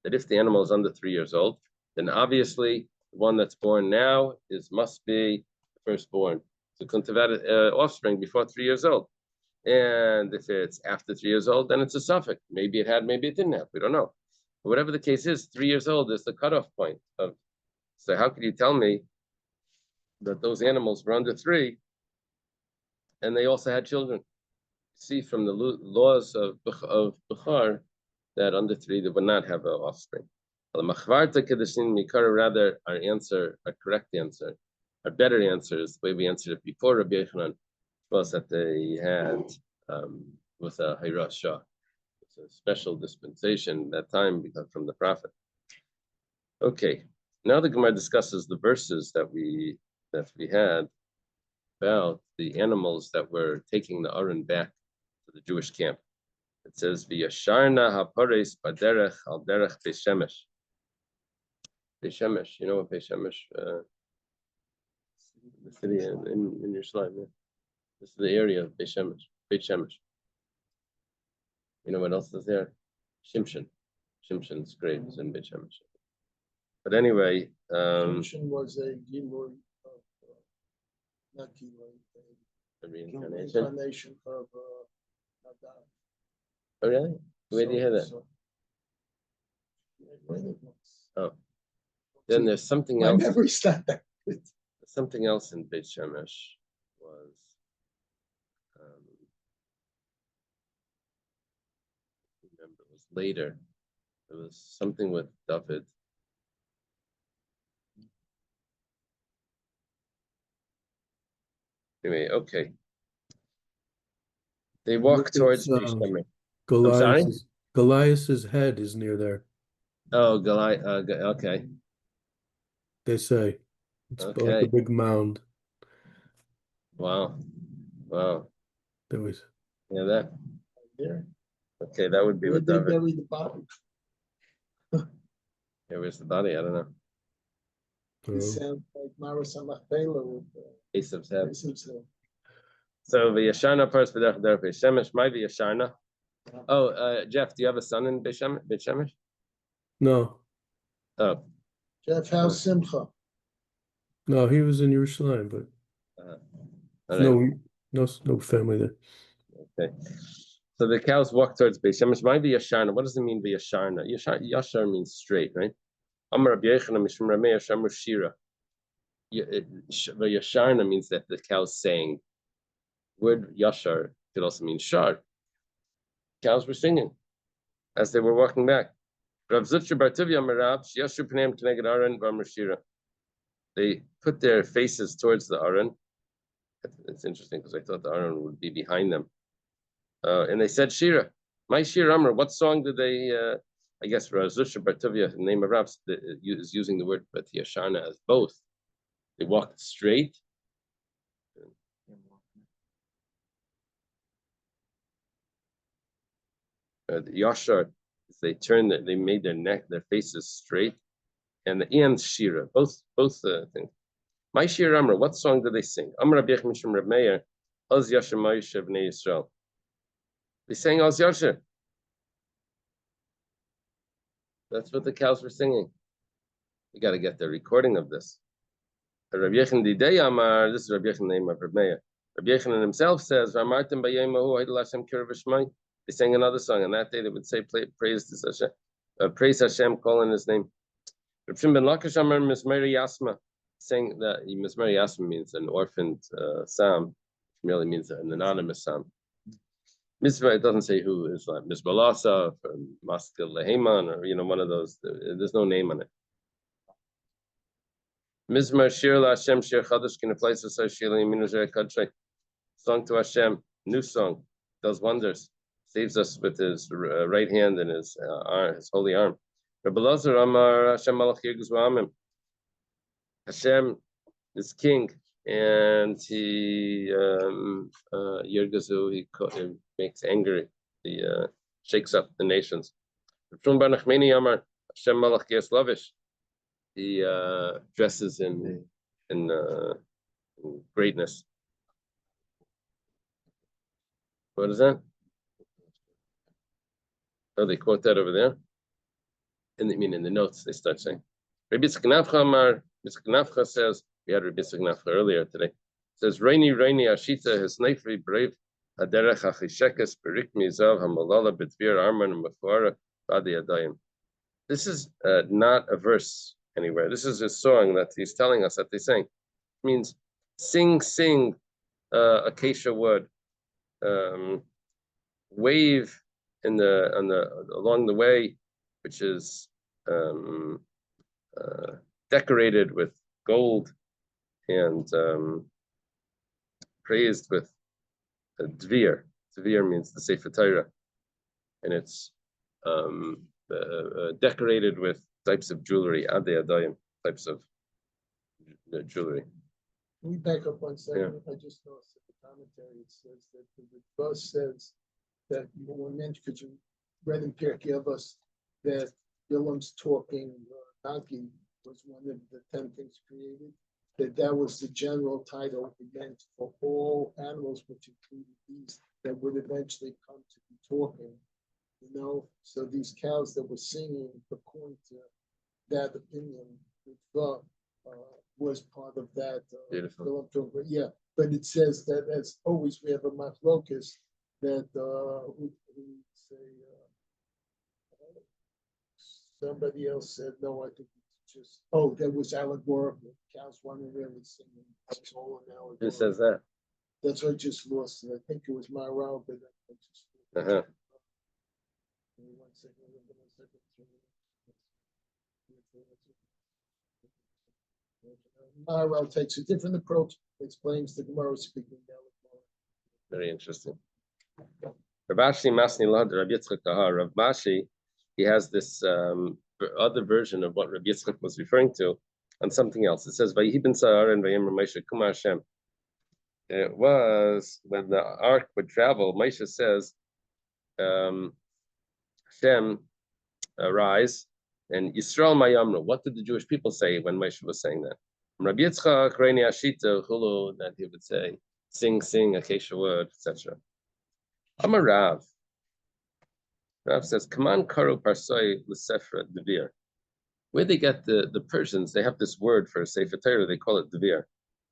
that if the animal is under 3 years old, then obviously the one that's born now must be the firstborn. So couldn't have had offspring before 3 years old. And if it's after 3 years old, then it's a suffix. Maybe it had, maybe it didn't have. We don't know. But whatever the case is, 3 years old is the cutoff point of. So how could you tell me that those animals were under 3 and they also had children? See from the laws of Bukhar that under 3 they would not have an offspring. Rather, our answer, our correct answer, our better answer is the way we answered it before Rabbi Yochanan, was that they had with a Hayrasha. It's a special dispensation that time because from the prophet. Okay, now the Gemara discusses the verses that we had about the animals that were taking the Aron back to the Jewish camp. It says V'yasharna hapares baderech al derech Beishemesh. Beishemesh, you know what Beishemesh? The city in your slide, yeah. This is the area of Beishemesh. Beishemesh. You know what else is there? Shimshon. Shimshon's grave is in Beishemesh. But anyway, Shimshon was a Gilui of not Gilui, the a reincarnation. reincarnation of Nadav. Oh, really? Where do you hear that? Oh, then there's something My else. memory's not that good. Something else in Beit Shemesh was remember it was later. It was something with David. Anyway, okay. They walk towards Beit Shemesh. I'm sorry? Goliath's head is near there. Oh, Goliath. Okay. They say it's like Okay. a big mound. Wow. Wow. There was Yeah, that. There. Okay, that would be Where with they David. bury the body. Yeah, where's the body? I don't know. It sounds like Maris and Machpelah with Esav's head. Esav's head. So the Yasharna first for the Beit Shemesh, my Yasharna. Oh, Jeff, do you have a son in Beit Shemesh? no, Oh, Jeff, how's Simcha? no, he was in Yerushalayim, but all right. no family there. Okay. So the cows walk towards Beit Shemesh. My Yasharna. What does it mean Yasharna? Yashar means straight, right? Amar Rabbi Yochanan mishum Ramei Shamru Shira. Yasharna means that the cows sang. Word Yashar could also mean shar. Cows were singing as they were walking back. Rav Zutra Bar Tivya Marab Yashu Pneim K'neged Aaron V'Amar Shira. They put their faces towards the Aaron. It's interesting because I thought the Aaron would be behind them. And they said Shira. My Shira Amr. What song did they? I guess Rav Zutra Bar Tivya, the name of Rav, is using the word but Yashana as both. They walked straight. The Yashar, they turned, they made their faces straight, and Shira, both things. My Shira Amr, what song did they sing? Amr Rabbi Mishum Reb Meir, Oz Yasher Moshe Bnei Yisrael. They sang Oz Yasher. That's what the cows were singing. We got to get the recording of this. Rabbi Yechon Didei Amar, this is Rabbi Yechon name of Reb Meir. Rabbi Yechon himself says, Ramartim Bayemahu Haidel Hashem Kir V'Shmai. They sang another song, and that day they would say, praise Hashem, calling his name. Reb Shimon ben Lakish Amar Mismeri Yasma. saying that Mizmor Yasmin means an orphaned psalm, which merely means an anonymous psalm. Mizmor, it doesn't say who is like Mizbalasa or Maskil Leheman or one of those. There's no name on it. Mizmor Shir La Hashem Shir Chadash Kinefleis Asar Shir Yaminu Zera Kadshei. Song to Hashem, new song, does wonders, saves us with his right hand and his holy arm. Rabbi Lazar Amar Hashem Malach Yirguz V'Amim. Hashem is king, and he Yirgazu, he makes angry, he shakes up the nations. Hashem Malach Yeslavish. He dresses in greatness. What is that? Oh, they quote that over there. And I mean, in the notes, they start saying. Rabbi Tzgnafcha Amar, Tzgnafcha says, we had Rabbi Tzgnafcha earlier today, says, Reini, Ashita, his nefri brave, Haderech Achishekes, Berik Mizav, Hamalala, Betvir, Arman, and Mefara, Badi Adayim. This is not a verse anywhere. This is a song that he's telling us that they're saying. It means, sing, acacia wood, wave along the way, which is decorated with gold and praised with dvir. Dvir means the Sefer Torah, and it's decorated with types of jewelry, adei adayim, types of jewelry. Can we back up 1 second? I just noticed in the commentary, it says that the bus says that when mentioned, because you read in Pirkei Avos that Bilam's talking donkey was one of the 10 things created, that was the general title again for all animals, which included these that would eventually come to be talking. So these cows that were singing, according to that opinion, was part of that. Beautiful. Yeah, but it says that as always we have a machlokus that who say somebody else said no. I think it's just that was allegorical. Cows weren't really singing. It's all an allegorical. Who says that? That's what I just lost. I think it was Maral, but I just. Uh-huh. 1 second. Maral takes a different approach. Explains the Gemara speaking allegorical. Very interesting. Rav Ashi Masni Lad Rav Yitzchak Kahar. Rav Bashi, he has this other version of what Rav Yitzchak was referring to on something else. It says, Vayihi ben Zara and Vayim Moshe Kuma Hashem. It was when the ark would travel, Moshe says, Hashem, arise, and Yisrael Mayamru. What did the Jewish people say when Moshe was saying that? Rabbi Yitzchak, Reini Ashita, Hulu, that he would say, sing, acacia wood, etc. Amar Rav. Rav says, Kaman Karu Parsoi L'Sefra Devir. Where they get the Persians, they have this word for a Sefer Torah, they call it Devir. It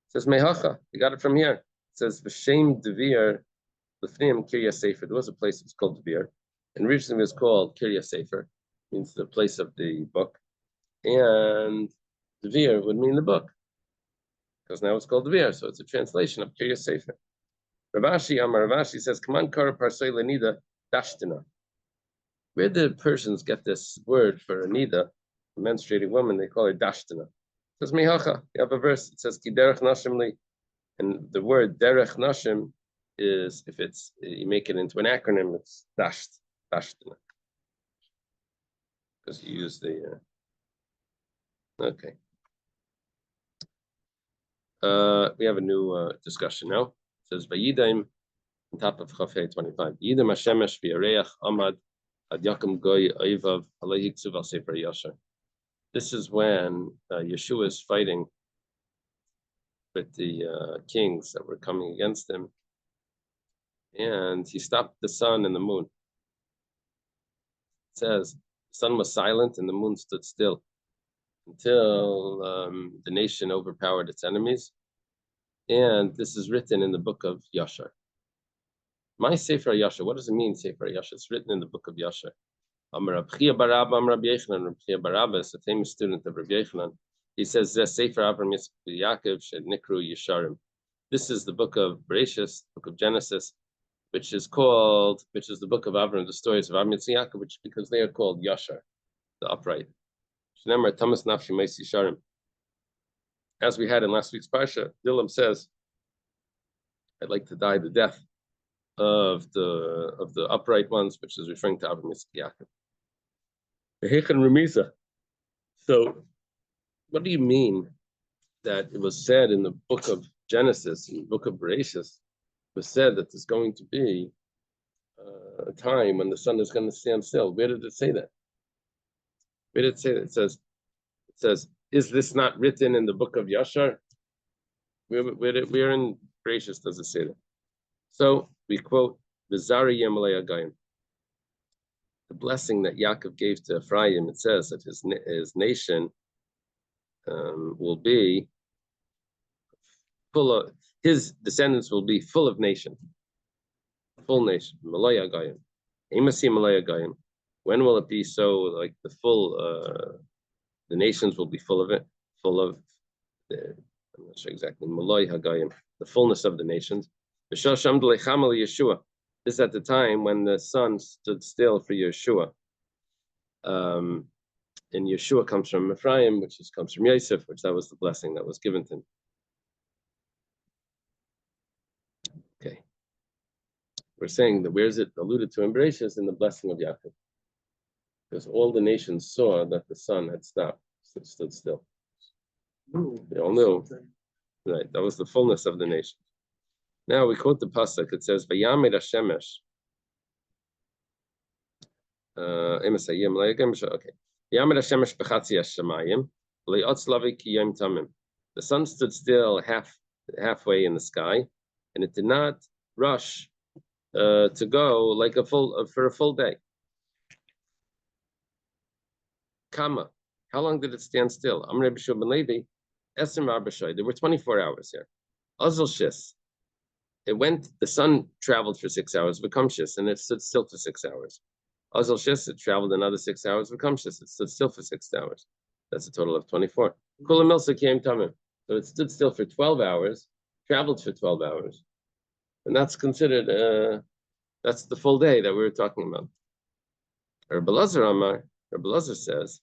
says, Mehacha, they got it from here. It says, V'shem Devir, L'fnim Kirya Sefer. There was a place that was called Devir, and originally it was called Kirya Sefer, means the place of the book, and Devir would mean the book, because now it's called Devir, so it's a translation of Kirya Sefer. Ravashi Amar Ravashi says, Kaman Kara Parsoi Lenida Dashtina. Where the Persians get this word for a nida, a menstruating woman, they call her Dashtina. It says, Mehacha, you have a verse, it says, Ki derech nashim li, and the word derech nashim is, if it's, you make it into an acronym, it's Dashtina. Because you use the, okay. We have a new discussion now. It says, Vayidaim, on top of Chafei 25. Yidam Hashemesh v'yareach amad ad yakum goy oivav alayhi ksuv al sefer yasher. This is when Yeshua is fighting with the kings that were coming against him. And he stopped the sun and the moon. It says, the sun was silent and the moon stood still until the nation overpowered its enemies. And this is written in the book of Yashar. My Sefer Yashar, what does it mean, Sefer Yashar? It's written in the book of Yashar. Amar Rabbi Chia Barabba, Amar Rabbi Yechanan. Rabbi Chia Barabba is a famous student of Rabbi Yechanan. He says, Sefer Avram Yaakov Shed Nikru Yesharim. This is the book of Bereshis, book of Genesis, which is the book of Avram, the stories of Avram and Yaakov, which because they are called Yashar, the upright. As we had in last week's parsha, Bilam says, "I'd like to die the death of the upright ones," which is referring to Avram and Yaakov. So, what do you mean that it was said in the book of Genesis, in the book of Bereshis, it was said that there's going to be a time when the sun is going to stand still? Where did it say that? Where did it say that? It says, is this not written in the book of Yashar? Where in Bereshis does it say that? So we quote the Zara Yemalei Agayim. The blessing that Yaakov gave to Ephraim, it says that his nation will be full of, his descendants will be full of nation, full nation. Malay Agayim, Amasi Malay Agayim. When will it be so? Like the full, the nations will be full of it, full of the. I'm not sure exactly. Malay Hagayim, the fullness of the nations. Yeshua. This is at the time when the sun stood still for Yeshua. And Yeshua comes from Ephraim, which comes from Yosef, which that was the blessing that was given to him. Okay. We're saying that where's it alluded to in Bereshis in the blessing of Yaakov? Because all the nations saw that the sun had stopped, stood still. They all knew. Right, that was the fullness of the nation. Now we quote the pasuk. It says, "Vayamed Hashemesh." Okay. The sun stood still halfway in the sky, and it did not rush to go like for a full day. Kama, how long did it stand still? Amr B'Shua ben Levi, Esem Arbashai. There were 24 hours here. Azal Shis. The sun traveled for 6 hours, Vakamshis, and it stood still for 6 hours. Azal Shis, it traveled another 6 hours, Vakamshis, it stood still for 6 hours. That's a total of 24. Kula Milsa came Tamim. So it stood still for 12 hours, traveled for 12 hours. And that's considered, that's the full day that we were talking about. Rabbi Elazar says,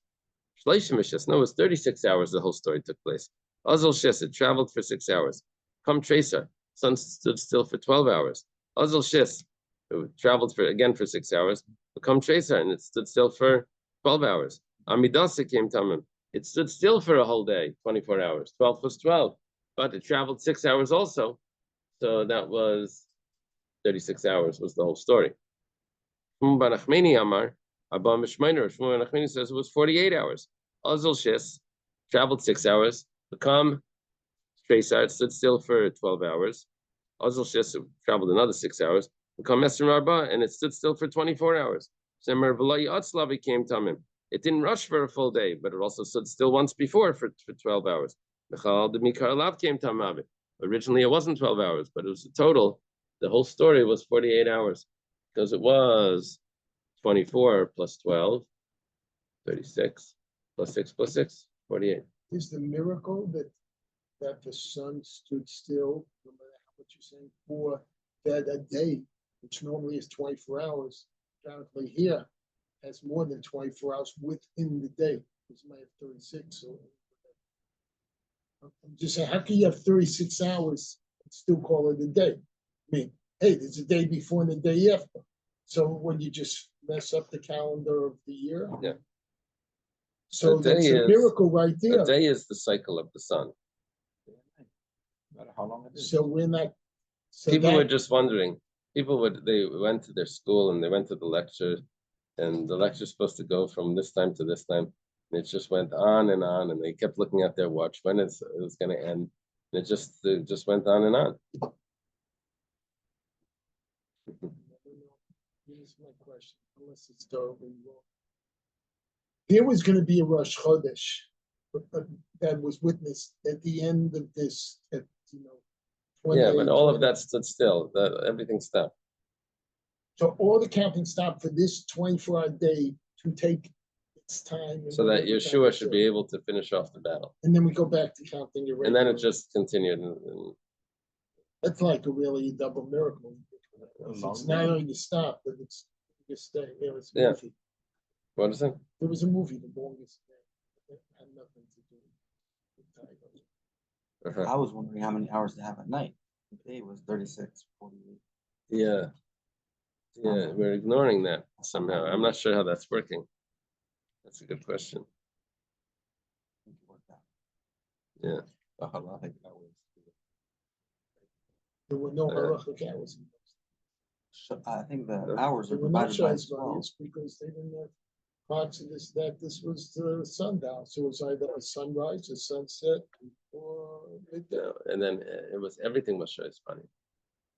no, it was 36 hours the whole story took place. Azal Shis, it traveled for 6 hours. Come Tracer, sun stood still for 12 hours. Azal Shis, it traveled for 6 hours. Come Tracer, and it stood still for 12 hours. Amidasa came Tamim. It stood still for a whole day, 24 hours. 12 plus 12. But it traveled 6 hours also. So that was 36 hours was the whole story. Abba Mishmeiner says it was 48 hours. Azal Shis traveled 6 hours. Become Tracer, it stood still for 12 hours. Azal Shis traveled another 6 hours. Become Mesrim Arba, and it stood still for 24 hours. Came Tamim. It didn't rush for a full day, but it also stood still once before for 12 hours. Came Tamim. Originally, it wasn't 12 hours, but it was a total. The whole story was 48 hours because it was 24 plus 12, 36, plus 6 plus 6, 48. Is the miracle that the sun stood still, no matter what you're saying, for that a day, which normally is 24 hours, apparently here has more than 24 hours within the day. Because you might have 36 or I'm just saying, how can you have 36 hours and still call it a day? I mean, hey, there's a day before and a day after. So when you just mess up the calendar of the year, Yeah. So that's a miracle right there. A day is the cycle of the sun. No matter how long it is. So we're not. So People were just wondering. They went to their school and they went to the lecture, and the lecture's supposed to go from this time to this time. And it just went on, and they kept looking at their watch when it was going to end. And it just went on and on. Here's my question, unless it's totally wrong. There was going to be a Rosh Chodesh that was witnessed at the end of this, Yeah, but all of that stood still. Everything stopped. So all the counting stopped for this 24-hour day to take It's time. and so that whatever time Yeshua it's should in. be able to finish off the battle. And then we go back to counting your. And then it regular- just continued. And That's like a really double miracle. It's not only you stop, but it's you stay. It was a Yeah. movie. what is it? There was a movie, The Longest Day. It had nothing to do with time. Uh-huh. I was wondering how many hours they have at night. The day was 36, 48. Yeah. Yeah, we're ignoring that somehow. I'm not sure how that's working. That's a good question. I think it worked out. Yeah. The halachic hours. There were no Uh, halachic hours. I think the No. hours They are were not divided by Shai's 12. values because they didn't have parts of this, that this was the sundown. So it was either a sunrise, a sunset, or midday. No, and then it was everything was Shai's funny.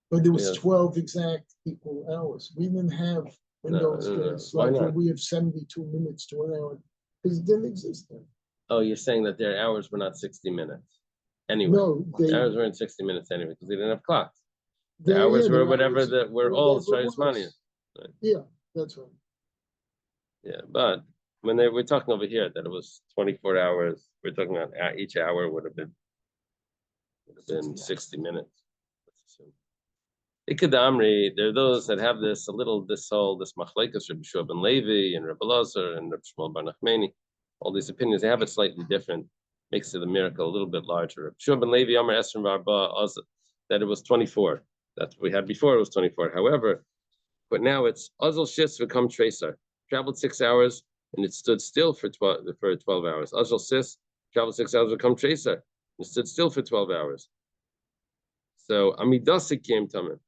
But there was Yes. 12 exact equal hours. We didn't have in No, those no, no. days, Why like not? when we have 72 minutes to an hour, because it didn't exist then. Oh, you're saying that their hours were not 60 minutes. Anyway, No, they. the hours weren't 60 minutes anyway, because they didn't have clocks. they- The hours yeah, were the whatever hours that were all whatever it Shai's money. was. Yeah, that's right. Yeah, but when we're talking over here that it was 24 hours, we're talking about each hour would have been 60 minutes. Let's assume. Ikadamri, there are those that have this machlekes, Rabbi Shua ben Levi and Rabbi Lazar and Rabbi Shmuel bar Nachmani. All these opinions, they have it slightly different, makes it the miracle a little bit larger. Rabbi Shua ben Levi, Amar Esrim Varba, that it was 24. That's what we had before, it was 24. However, but now it's Azal Shis become Tracer. Traveled 6 hours and it stood still for 12 hours. Azal Sis traveled 6 hours, become Tracer. And stood still for 12 hours. So Amidasik came to him.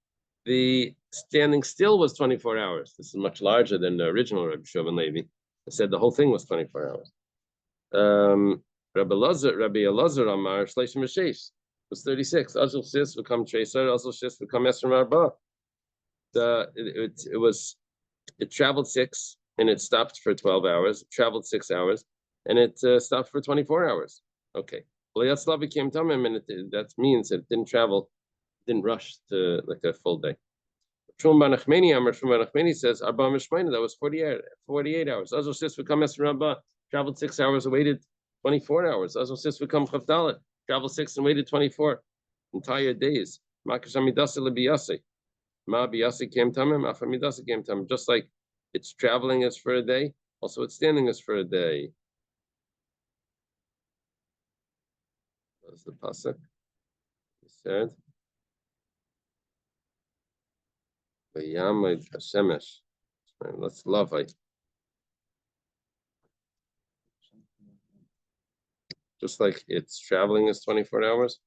The standing still was 24 hours. This is much larger than the original Rabbi Shua ben Levi. I said the whole thing was 24 hours. Rabbi Elazar Amar Shleishim Hashesh was 36. Azul Sis become Tracer. Azul Sis become Esrim Arba. It traveled 6 and it stopped for 12 hours. It traveled 6 hours and it stopped for 24 hours. Okay. Well, came to him, and that means it didn't travel, didn't rush to like a full day. Shmuel bar Nachmani says, that was 48 hours. Azul Sis become Esrim Arba, traveled 6 hours, waited 24 hours. Azul Sis become Chavdalet, traveled 6 and waited 24 entire days. Makashamidasa lebiyase. Ma biyase came to him, afamidasa came to him. Just like it's traveling is for a day, also it's standing is for a day. That's the pasuk. He said, "V'yamid hashemesh." Let's love it. Just like it's traveling is 24 hours,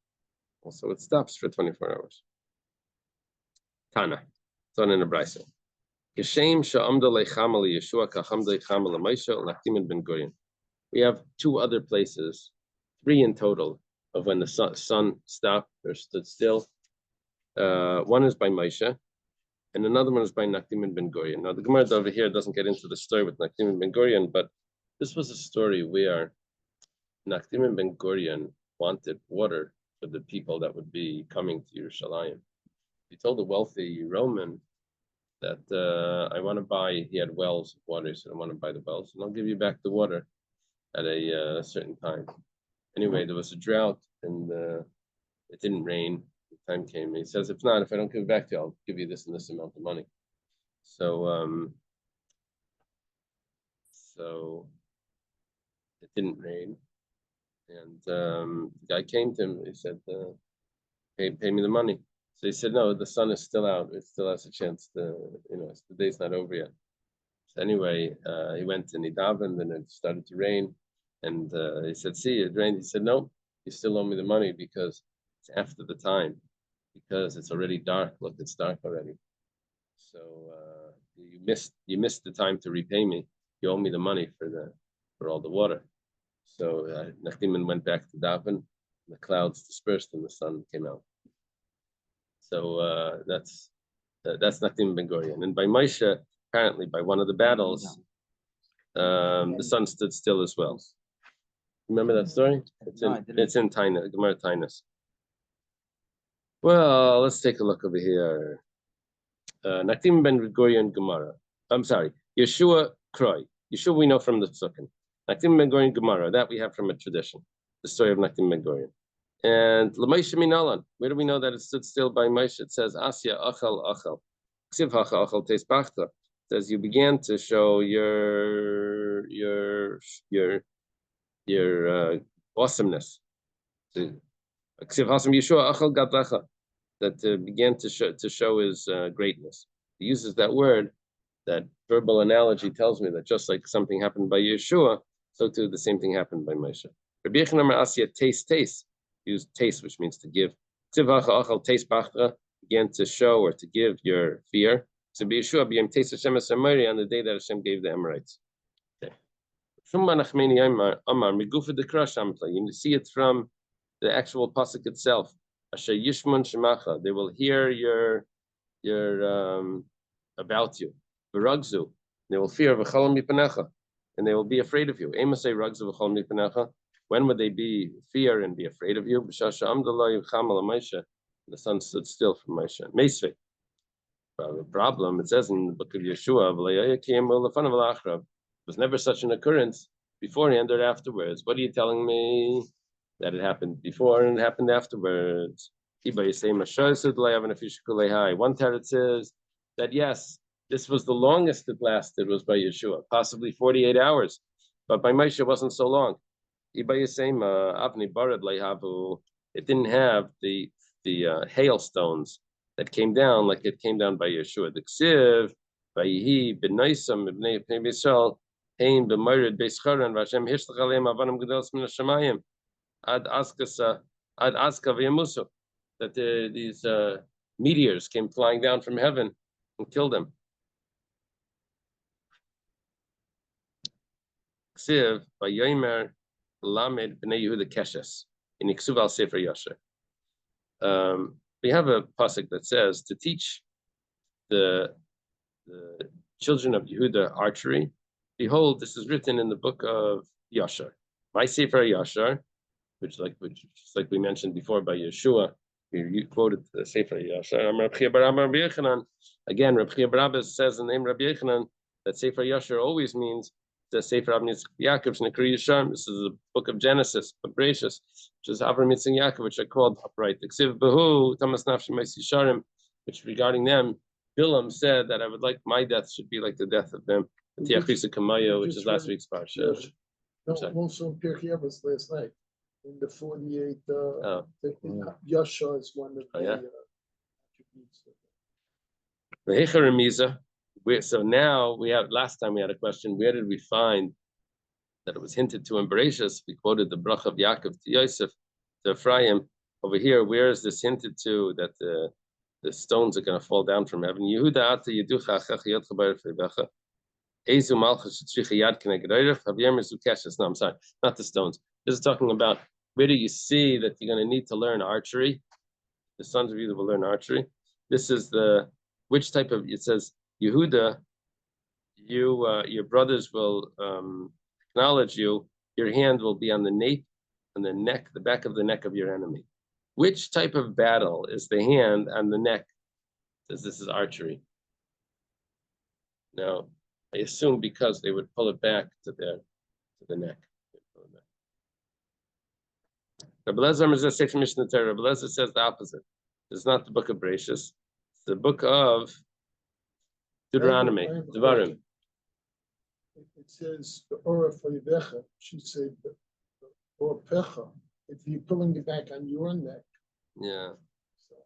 also it stops for 24 hours. Tana, it's on in the Brisa. Geshem sha'amda leicham ali Yeshua kacham leicham ala Moshe l'achtim and Ben Gurion. We have 2 other places, 3 in total, of when the sun stopped or stood still. One is by Moshe, and another one is by Nachdim and Ben Gurion. Now the Gemara over here doesn't get into the story with Nachdim and Ben Gurion, but this was a story where Nachdim and Ben Gurion wanted water for the people that would be coming to Yerushalayim. He told a wealthy Roman that I want to buy, he had wells of water, he said, I want to buy the wells, and I'll give you back the water at a certain time. Anyway, there was a drought, and it didn't rain. The time came, and he says, if I don't give it back to you, I'll give you this and this amount of money. So it didn't rain, and the guy came to him, he said, pay me the money. So he said, no, the sun is still out. It still has a chance to, the day's not over yet. So anyway, he went and he davened, and it started to rain. And he said, see, it rained. He said, no, you still owe me the money because it's after the time, because it's already dark. Look, it's dark already. So you missed the time to repay me. You owe me the money for all the water. So Nachdim went back to daven. The clouds dispersed and the sun came out. So that's Nachdim Ben Gurion. And by Moshe, apparently by one of the battles, the sun stood still as well. Remember that story? It's in Gemara Tainus. Well, let's take a look over here. Nachdim Ben Gurion Gemara. I'm sorry, Yeshua Kroi. Yeshua we know from the Psukim. Naktim Ben Gurion Gemara, that we have from a tradition, the story of Naktim Ben Gurion. And L'Moshe Minalan, where do we know that it stood still by Moshe? It says Asya Achal Achal. Ksiv Hacha Achal Teis Bachta. It says you began to show your awesomeness. Ksiv Hasam Yeshua Achal Gadlecha. That began to show his greatness. He uses that word, that verbal analogy tells me that just like something happened by Yeshua, so too the same thing happened by Moshe. Rabbi Yochanan Asya taste, used taste, which means to give. Began to show or to give your fear. So be Yeshua be taste Hashem on the day that Hashem gave the Amorites. Okay. You see it from the actual pasuk itself. Asher Yishmun Shemacha, they will hear your about you. V'ragzu, they will fear v'chalam mipanecha, and they will be afraid of you. Emasei ragzu v'chalam mipanecha. When would they be fear and be afraid of you? B'shasha amdallah yivchamal Moshe. The sun stood still for Moshe. Meisvei. The problem, it says in the book of Yeshua, it was never such an occurrence beforehand or afterwards. What are you telling me? That it happened before and it happened afterwards. One teretz says that yes, this was the longest it lasted was by Yeshua, possibly 48 hours, but by Moshe it wasn't so long. It didn't have the hailstones that came down like it came down by Yeshua. The ksiv, Vayihi b'noisam b'nei Yisrael, hein b'morid b'scharan v'Hashem hishlach aleim avanim gedolos min hashamayim. Ad Aska V'Yamusu, that these meteors came flying down from heaven and killed them. Ksiv Vayomer Lamed B'nei Yehuda Keshes in Iksuv al Sefer Yasher. We have a pasuk that says to teach the children of Yehuda archery. Behold, this is written in the book of Yasher. My Sefer Yasher. Which just like we mentioned before by Yeshua, you quoted the Sefer Yasher. Again, Rabbi Chiya says in the name Rabbi Yochanan that Sefer Yasher always means the Sefer Avnei Yaakov's Nekri Yishar. This is the book of Genesis, of Bereshis, which is Avram Yitzchak Yaakov, which are called upright. The Ksiv Behu Tamas Nafshi Meis Yisharim, which regarding them, Bilam said that I would like my death should be like the death of them. Tiachisa Kamayo, which is last week's parsha. No, also in Pirkei Avos last night. In the 48, Yasha is one of the attributes. So now we have, last time we had a question, where did we find that it was hinted to in Bereshis? We quoted the Brach of Yaakov to Yosef, to Ephraim. Over here, where is this hinted to that the stones are going to fall down from heaven? Yehuda ata yeducha achach yodcha b'aref lebecha. Ezu malchus tzricha yad k'neged oiref, havyem ezu keshes. No, I'm sorry, not the stones. This is talking about where do you see that you're going to need to learn archery? The sons of Yehuda will learn archery. This is which type of, it says, Yehuda, your brothers will acknowledge you, your hand will be on the nape and the neck, the back of the neck of your enemy. Which type of battle is the hand on the neck? It says this is archery. Now, I assume because they would pull it back to the neck. Rabbi Lezer says the opposite. It's not the book of Bereshis. It's the book of Deuteronomy, Devarim. It says the Ora Fayivecha should say the Ora Pecha. If you're pulling it back on your neck. Yeah. So,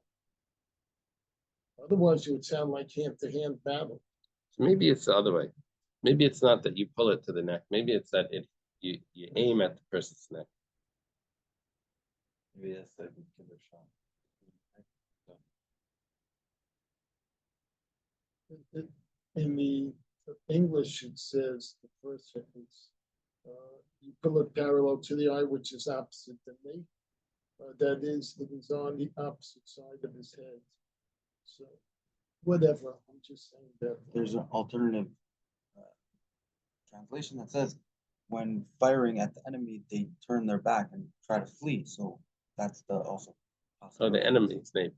otherwise, it would sound like hand-to-hand battle. So maybe it's the other way. Maybe it's not that you pull it to the neck. Maybe it's that you aim at the person's neck. Maybe that's the killer shot. In the English, it says the first sentence, you pull it parallel to the eye, which is opposite the nape. That is, it is on the opposite side of his head. So, whatever. I'm just saying that. There's an alternative translation that says when firing at the enemy, they turn their back and try to flee. So that's also possible. Oh, the enemy's name.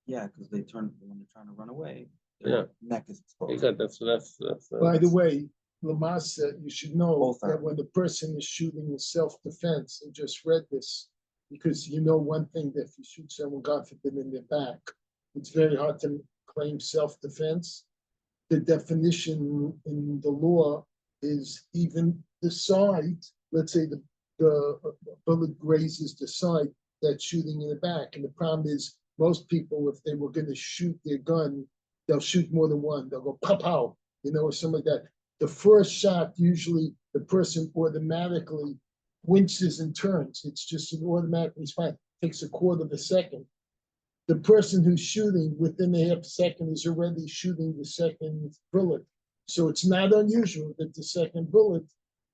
Yeah, because they turn when they're trying to run away. Yeah. Neck is exposed. That's By the way, Lamasa, you should know Both that are. when the person is shooting in self-defense, and just read this, because you know one thing, that if you shoot someone, God forbid, in their back, it's very hard to claim self-defense. The definition in the law is even the side, let's say the bullet grazes the side, that's shooting in the back. And the problem is, most people, if they were going to shoot their gun, they'll shoot more than one. They'll go pow pow, or something like that. The first shot, usually the person automatically winches and turns. It's just an automatic response. It takes a quarter of a second. The person who's shooting within a half second is already shooting the second bullet. So it's not unusual that the second bullet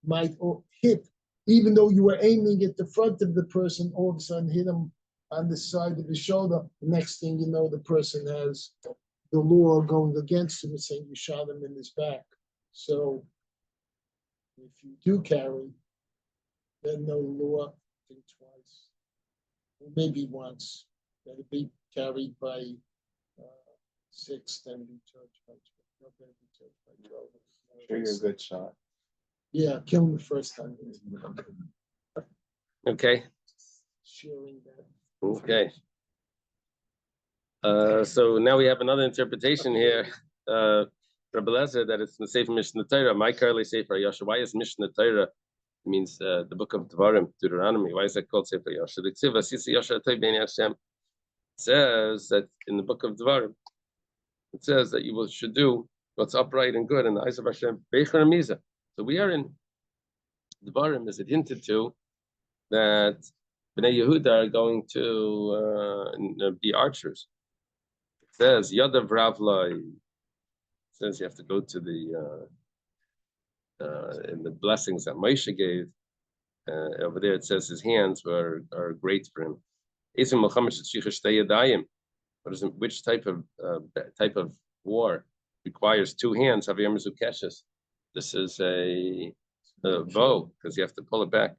might hit, even though you were aiming at the front of the person, all of a sudden hit him on the side of the shoulder. The next thing you know, the person has the law going against him and saying you shot him in his back. So if you do carry, then no law, think twice, or maybe once. That it be carried by 6, then be charged by 12. Not then be charged by 12. Sure, you're a good shot. Yeah, kill him the first time. Okay, Sharing that. okay. So now we have another interpretation here. Rabbi Lezer, that it's in the Sefer Mishnah Torah. My curly Sefer Yasha. Why is Mishnah Torah? It means the book of Devarim, Deuteronomy. Why is that called Sefer Yasha? The Ksiv Asisi Yasha Atay B'nei Hashem says that in the book of Devarim, it says that you should do what's upright and good in the eyes of Hashem. Beicher Miza. So we are in Devarim. Is it hinted to that Bnei Yehuda are going to be archers? It says Yadav Ravlai. It says you have to go to the in the blessings that Moshe gave. Over there it says his hands are great for him. Which type of war requires 2 hands? This is a bow, because you have to pull it back.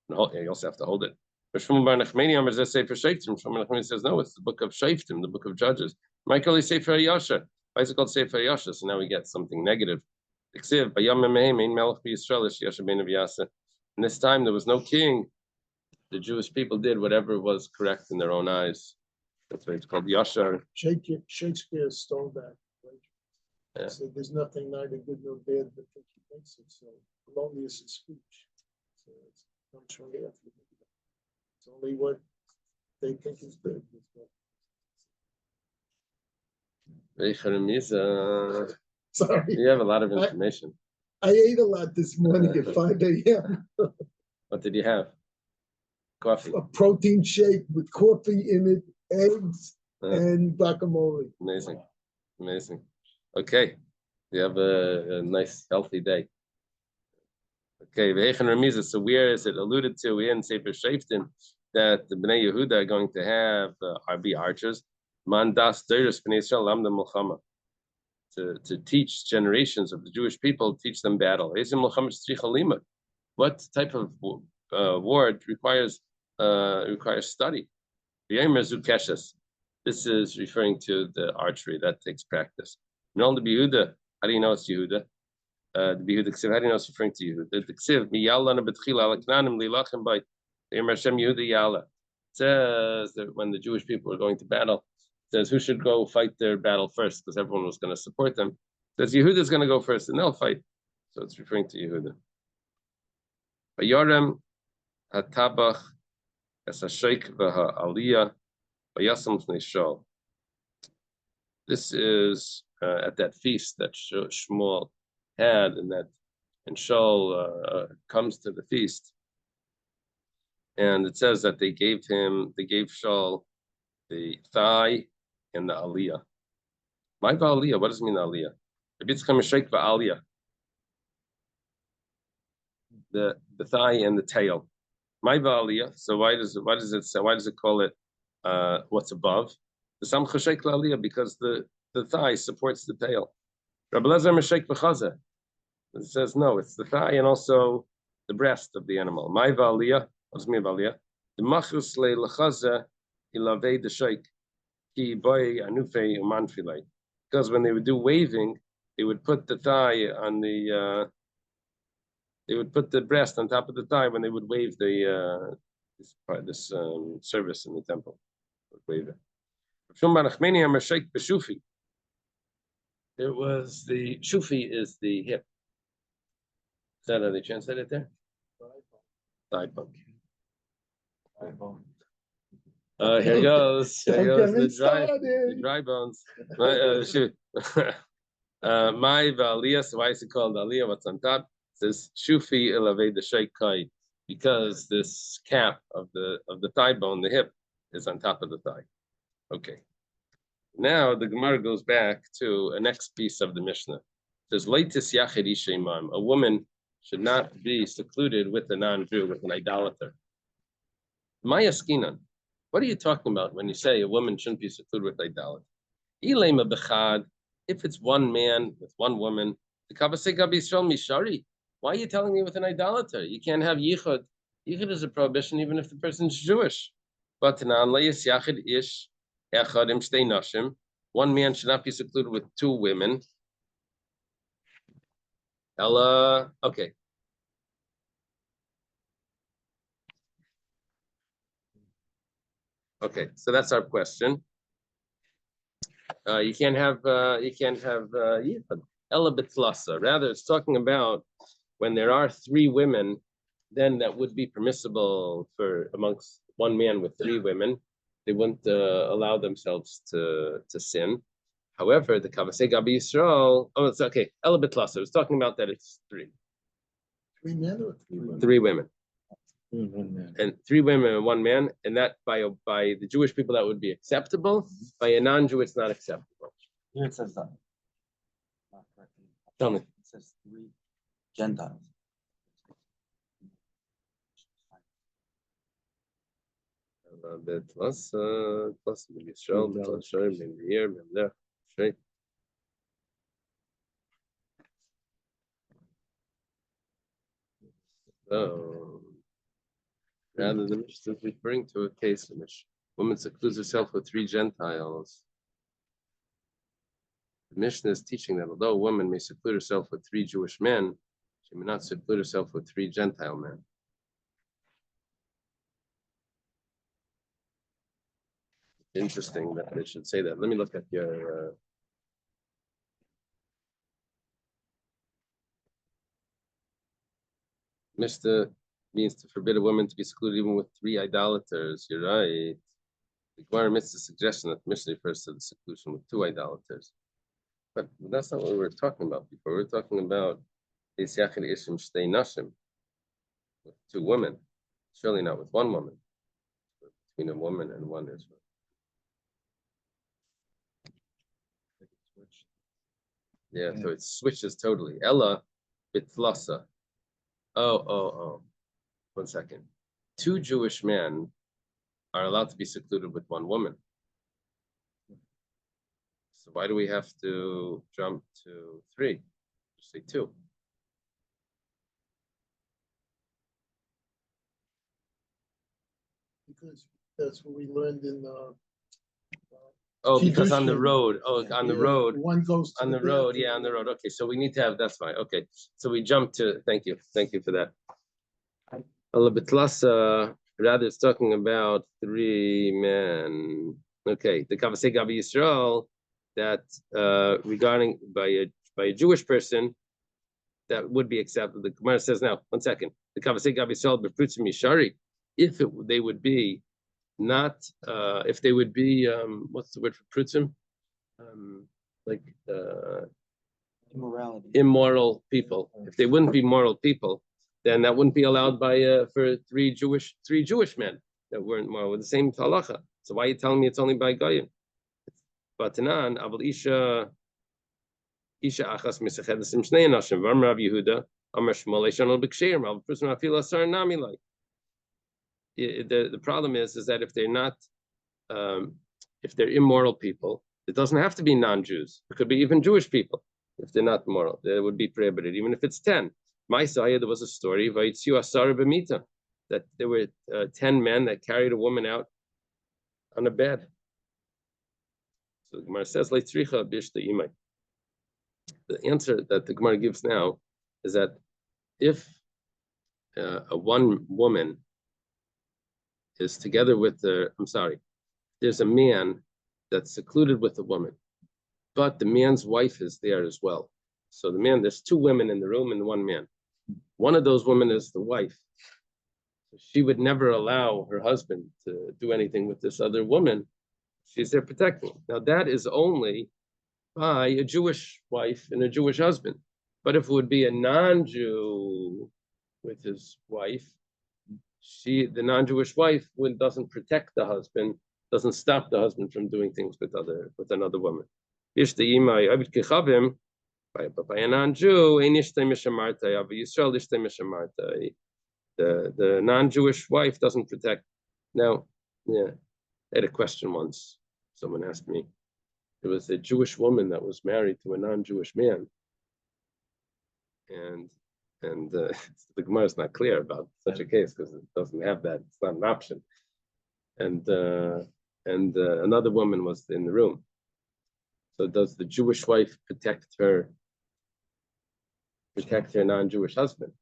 And you also have to hold it. But Shmuel Bar Nachmani says Sefer Shoftim. Shmuel Nachmani says no, it's the book of Shoftim, the book of Judges. Michael is Sefer Yasha. Why is it called Sefer Yasha? So now we get something negative. In this time there was no king. The Jewish people did whatever was correct in their own eyes. That's why it's called Yashar. Shakespeare stole that. Right? Yeah. So there's nothing neither good nor bad, but he makes it. So polonius is speech. So it comes from here. It's only what they think is good. Sorry. You have a lot of information. I ate a lot this morning at 5 a.m. What did you have? Coffee. A protein shake with coffee in it, eggs, and guacamole. Amazing. Amazing. Okay. You have a nice, healthy day. Okay. So where is it alluded to in Sefer Shoftim that the Bnei Yehuda are going to have be archers? Mandas Deiros Bnei Yisrael Lamda Milchama. To teach generations of the Jewish people, teach them battle. What type of war requires study? This is referring to the archery that takes practice. How do you know it's Yehuda? The Yehuda Ksiv, how do you know it's referring to Yehuda? The Ksiv, says that when the Jewish people were going to battle, says who should go fight their battle first, because everyone was going to support them. Says Yehuda is going to go first and they'll fight. So it's referring to Yehuda. Vayorem hatabach es hasheik v'ha'aliyah v'yasam pnei Shaul. This is at that feast that Shmuel had, and Shaul comes to the feast, and it says that they gave Shaul the thigh and the aliyah. My aliyah, what does it mean aliyah? The thigh and the tail. My aliyah. So why does it call it what's above? The sam chashek aliyah, because the thigh supports the tail. Rabbi Lezer meshek b'chaza. It says no, it's the thigh and also the breast of the animal. My aliyah. What does it mean aliyah? The machus le lechaza ilavei the sheik. Because when they would do waving, they would put the thigh on the They would put the breast on top of the thigh when they would wave the this service in the temple. Would wave it. It was the shufi is the hip. Is that how they translate it there? Thigh bone. Here goes. Here Don't goes get me the dry bones. Shoot. My Aliyah, so why is it called Aliyah? What's on top? It says Shufi Ilavei the Sheikai, because this cap of the thigh bone, the hip, is on top of the thigh. Okay. Now the Gemara goes back to a next piece of the Mishnah. It says Leitis Yachid Ishemam. A woman should not be secluded with a non-Jew, with an idolater. Maya Skinan. What are you talking about when you say a woman shouldn't be secluded with idolatry? Ilema bechad, if it's one man with one woman, the Kavasei Gabi Yisrael Mishari. Why are you telling me with an idolater? You can't have yichud. Yichud is a prohibition even if the person's Jewish. But yachid ish echad im shtei nashim. One man should not be secluded with two women. Ella, okay. Okay, so that's our question. You can't have yichud. Ella bitlasa. Rather, it's talking about when there are three women, then that would be permissible for amongst one man with three women. They wouldn't allow themselves to sin. However, the Kavasei Gabi Yisrael. Oh, it's okay. Ella bitlasa. It's talking about that it's three. 3 men or 3 women? 3 women. Man. And 3 women and 1 man, and that by the Jewish people that would be acceptable. By a non-Jew, it's not acceptable. Here it says that. Not correctly. Tell me. It says 3 Gentiles. Plus Yisrael, plus Shem, Memir, Memlech, Shem. So, rather than Mishnah is referring to a case in which a woman secludes herself with 3 Gentiles. The Mishnah is teaching that although a woman may seclude herself with 3 Jewish men, she may not seclude herself with 3 Gentile men. Interesting that they should say that. Let me look at your. Mishnah means to forbid a woman to be secluded even with 3 idolaters. You're right. The Gemara makes the suggestion that the Mishnah refers to the seclusion with 2 idolaters. But that's not what we were talking about before. We were talking about Yachid Ishim Shtei Nashim with 2 women. Surely not with 1 woman. But between a woman and 1 Israel. Yeah, so it switches totally. Ella bitlasa. Oh. 1 second. 2 Jewish men are allowed to be secluded with 1 woman. So why do we have to jump to 3? Just say 2. Because that's what we learned in the. Oh, because on the Kiddushin. road. Oh, on the road. One goes to On the road, yeah, on the road. Okay, so we need to have, that's fine. Okay, so we jump to, thank you for that. Rather, it's talking about 3 men. Okay, the Kavasei Gabi Yisrael, that regarding by a Jewish person, that would be accepted. The Gemara says now, 1 second. The Kavasei Gabi Yisrael b'prutzim yishari, if they would be not, if they would be, what's the word for prutzim? Like Immorality. immoral people. If they wouldn't be moral people, then that wouldn't be allowed by for 3 Jewish men that weren't moral with the same halacha. So why are you telling me it's only by goyim? But tanan aval isha achas misachedesim shnei nashim v'am Rav Yehuda amar Shmuel eishon b'ksheir mal prutzim afil asar nami like. The problem is that if they're not, if they're immoral people, it doesn't have to be non-Jews. It could be even Jewish people. If they're not moral, they would be prohibited, even if it's 10. My side, there was a story that there were 10 men that carried a woman out on a bed. So the Gemara says, the answer that the Gemara gives now is that if a one woman is together with there's a man that's secluded with a woman, but the man's wife is there as well. So there's two women in the room and one man. One of those women is the wife. She would never allow her husband to do anything with this other woman. She's there protecting. Now that is only by a Jewish wife and a Jewish husband. But if it would be a non-Jew with his wife, the non-Jewish wife doesn't protect the husband, doesn't stop the husband from doing things with another woman. But by a non-Jew, the non-Jewish wife doesn't protect. Now, yeah, I had a question once. Someone asked me. There was a Jewish woman that was married to a non-Jewish man, and the Gemara is not clear about such a case because it doesn't have that. It's not an option. And another woman was in the room. So does the Jewish wife protect her non-Jewish husband?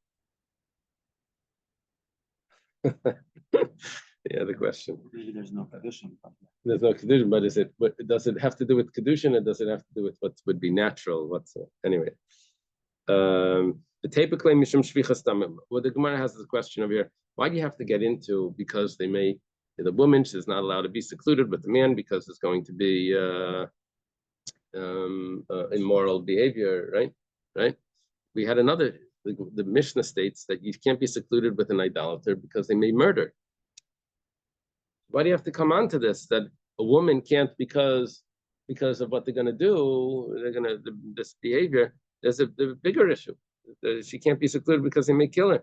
Yeah, the question. Maybe there's no condition. There's no kedushin, but does it have to do with kedushin, or does it have to do with what would be natural? Anyway? The tape claim mishum shvichas damim. Well, the Gemara has the question over here. Why do you have to get into because the woman is not allowed to be secluded with the man because it's going to be immoral behavior, right? Right. We had another. The Mishnah states that you can't be secluded with an idolater because they may murder. Why do you have to come on to this? That a woman can't because of what they're going to do. This behavior. There's a bigger issue. She can't be secluded because they may kill her.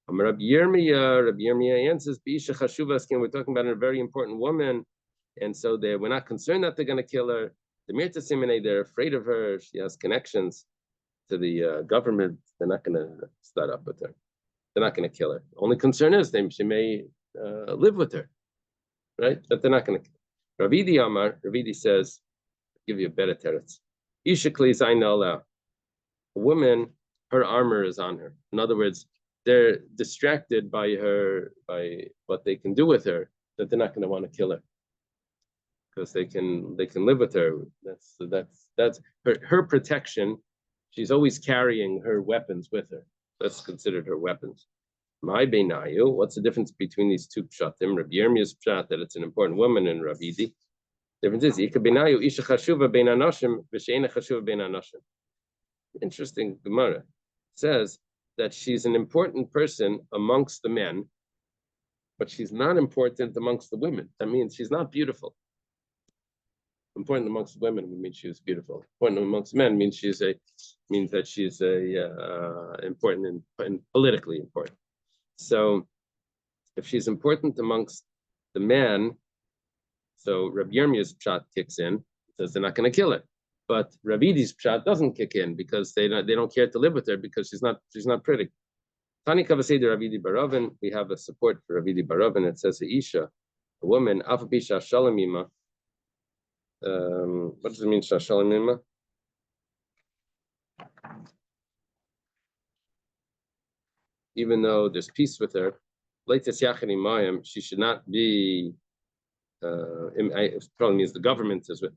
Rabbi Yirmiyah answers, we're talking about a very important woman, and so we're not concerned that they're going to kill her. They're afraid of her. She has connections to the government. They're not going to start up with her. They're not going to kill her. The only concern is she may live with her, right? But they're not going to kill her. Ravidi says, I'll give you a better teretz. A woman, her armor is on her. In other words, they're distracted by what they can do with her, that they're not going to want to kill her because they can live with her. That's her protection. She's always carrying her weapons with her. That's considered her weapons. My beinayu, what's the difference between these two pshatim? Rabbi Yirmiyah's pshat that it's an important woman, and Ravidi. The difference is ika beinayu isha chashuva bein anoshim v'sheina chashuva bein anoshim. Interesting Gemara says that she's an important person amongst the men, but she's not important amongst the women. That means she's not beautiful. Important amongst women would mean she was beautiful. Important amongst men means that she's important and politically important. So if she's important amongst the men, so Rabbi Yirmiyah's pshat kicks in, says they're not going to kill her. But Ravidi's pshat doesn't kick in because they don't care to live with her because she's not pretty. Tani Kavaseder Ravidi Baravin, we have a support for Ravidi Baravin. It says Isha, a woman, Afabisha Shalamima. What does it mean, Shalamima? Even though there's peace with her, she should not be. It probably means the government is with.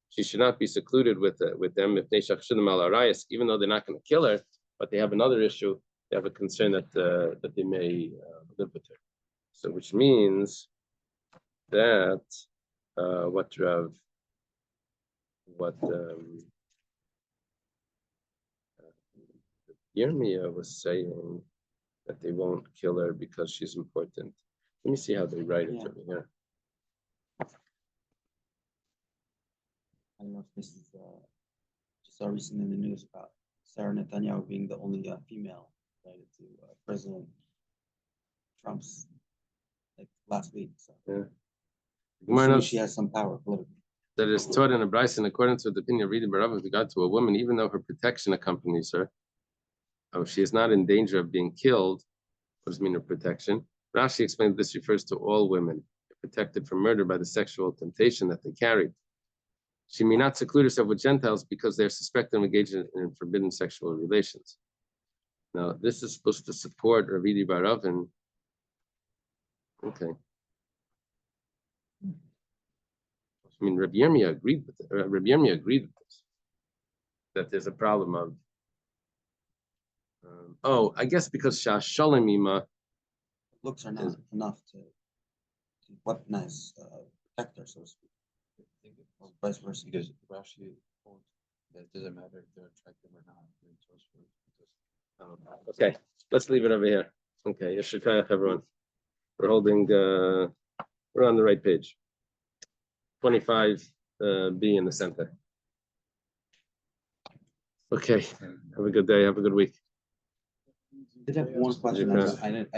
She should not be secluded with them even though they're not going to kill her, but they have another issue. They have a concern that they may live with her. So, which means that what Yirmiyah was saying that they won't kill her because she's important. Let me see how they write it over here. I don't know if this is just saw recently in the news about Zara Netanyahu being the only female related to President Trump's last week. So Yeah. She has some power politically. That is taught in a brayso in accordance with the opinion of reading Barav with regard to a woman, even though her protection accompanies her. She is not in danger of being killed. What does it mean her protection? Rashi explained this refers to all women protected from murder by the sexual temptation that they carry. She may not seclude herself with Gentiles because they're suspected of engaging in forbidden sexual relations. Now, this is supposed to support Ravidi Barav and. Okay. I mean, Rabbi Yirmiyah agreed with it. Rabbi Yirmiyah agreed with this. That there's a problem of. Oh, I guess because Shalimima. Looks are not enough to weaponize protector, so to speak. Or vice versa. Because Rashi holds that it doesn't matter if they're attractive or not. They're just because, Okay, let's leave it over here. Okay, Yeshikayach, everyone. We're holding, we're on the right page. 25 B in the center. Okay, have a good day, have a good week. I did have one question. Okay. I didn't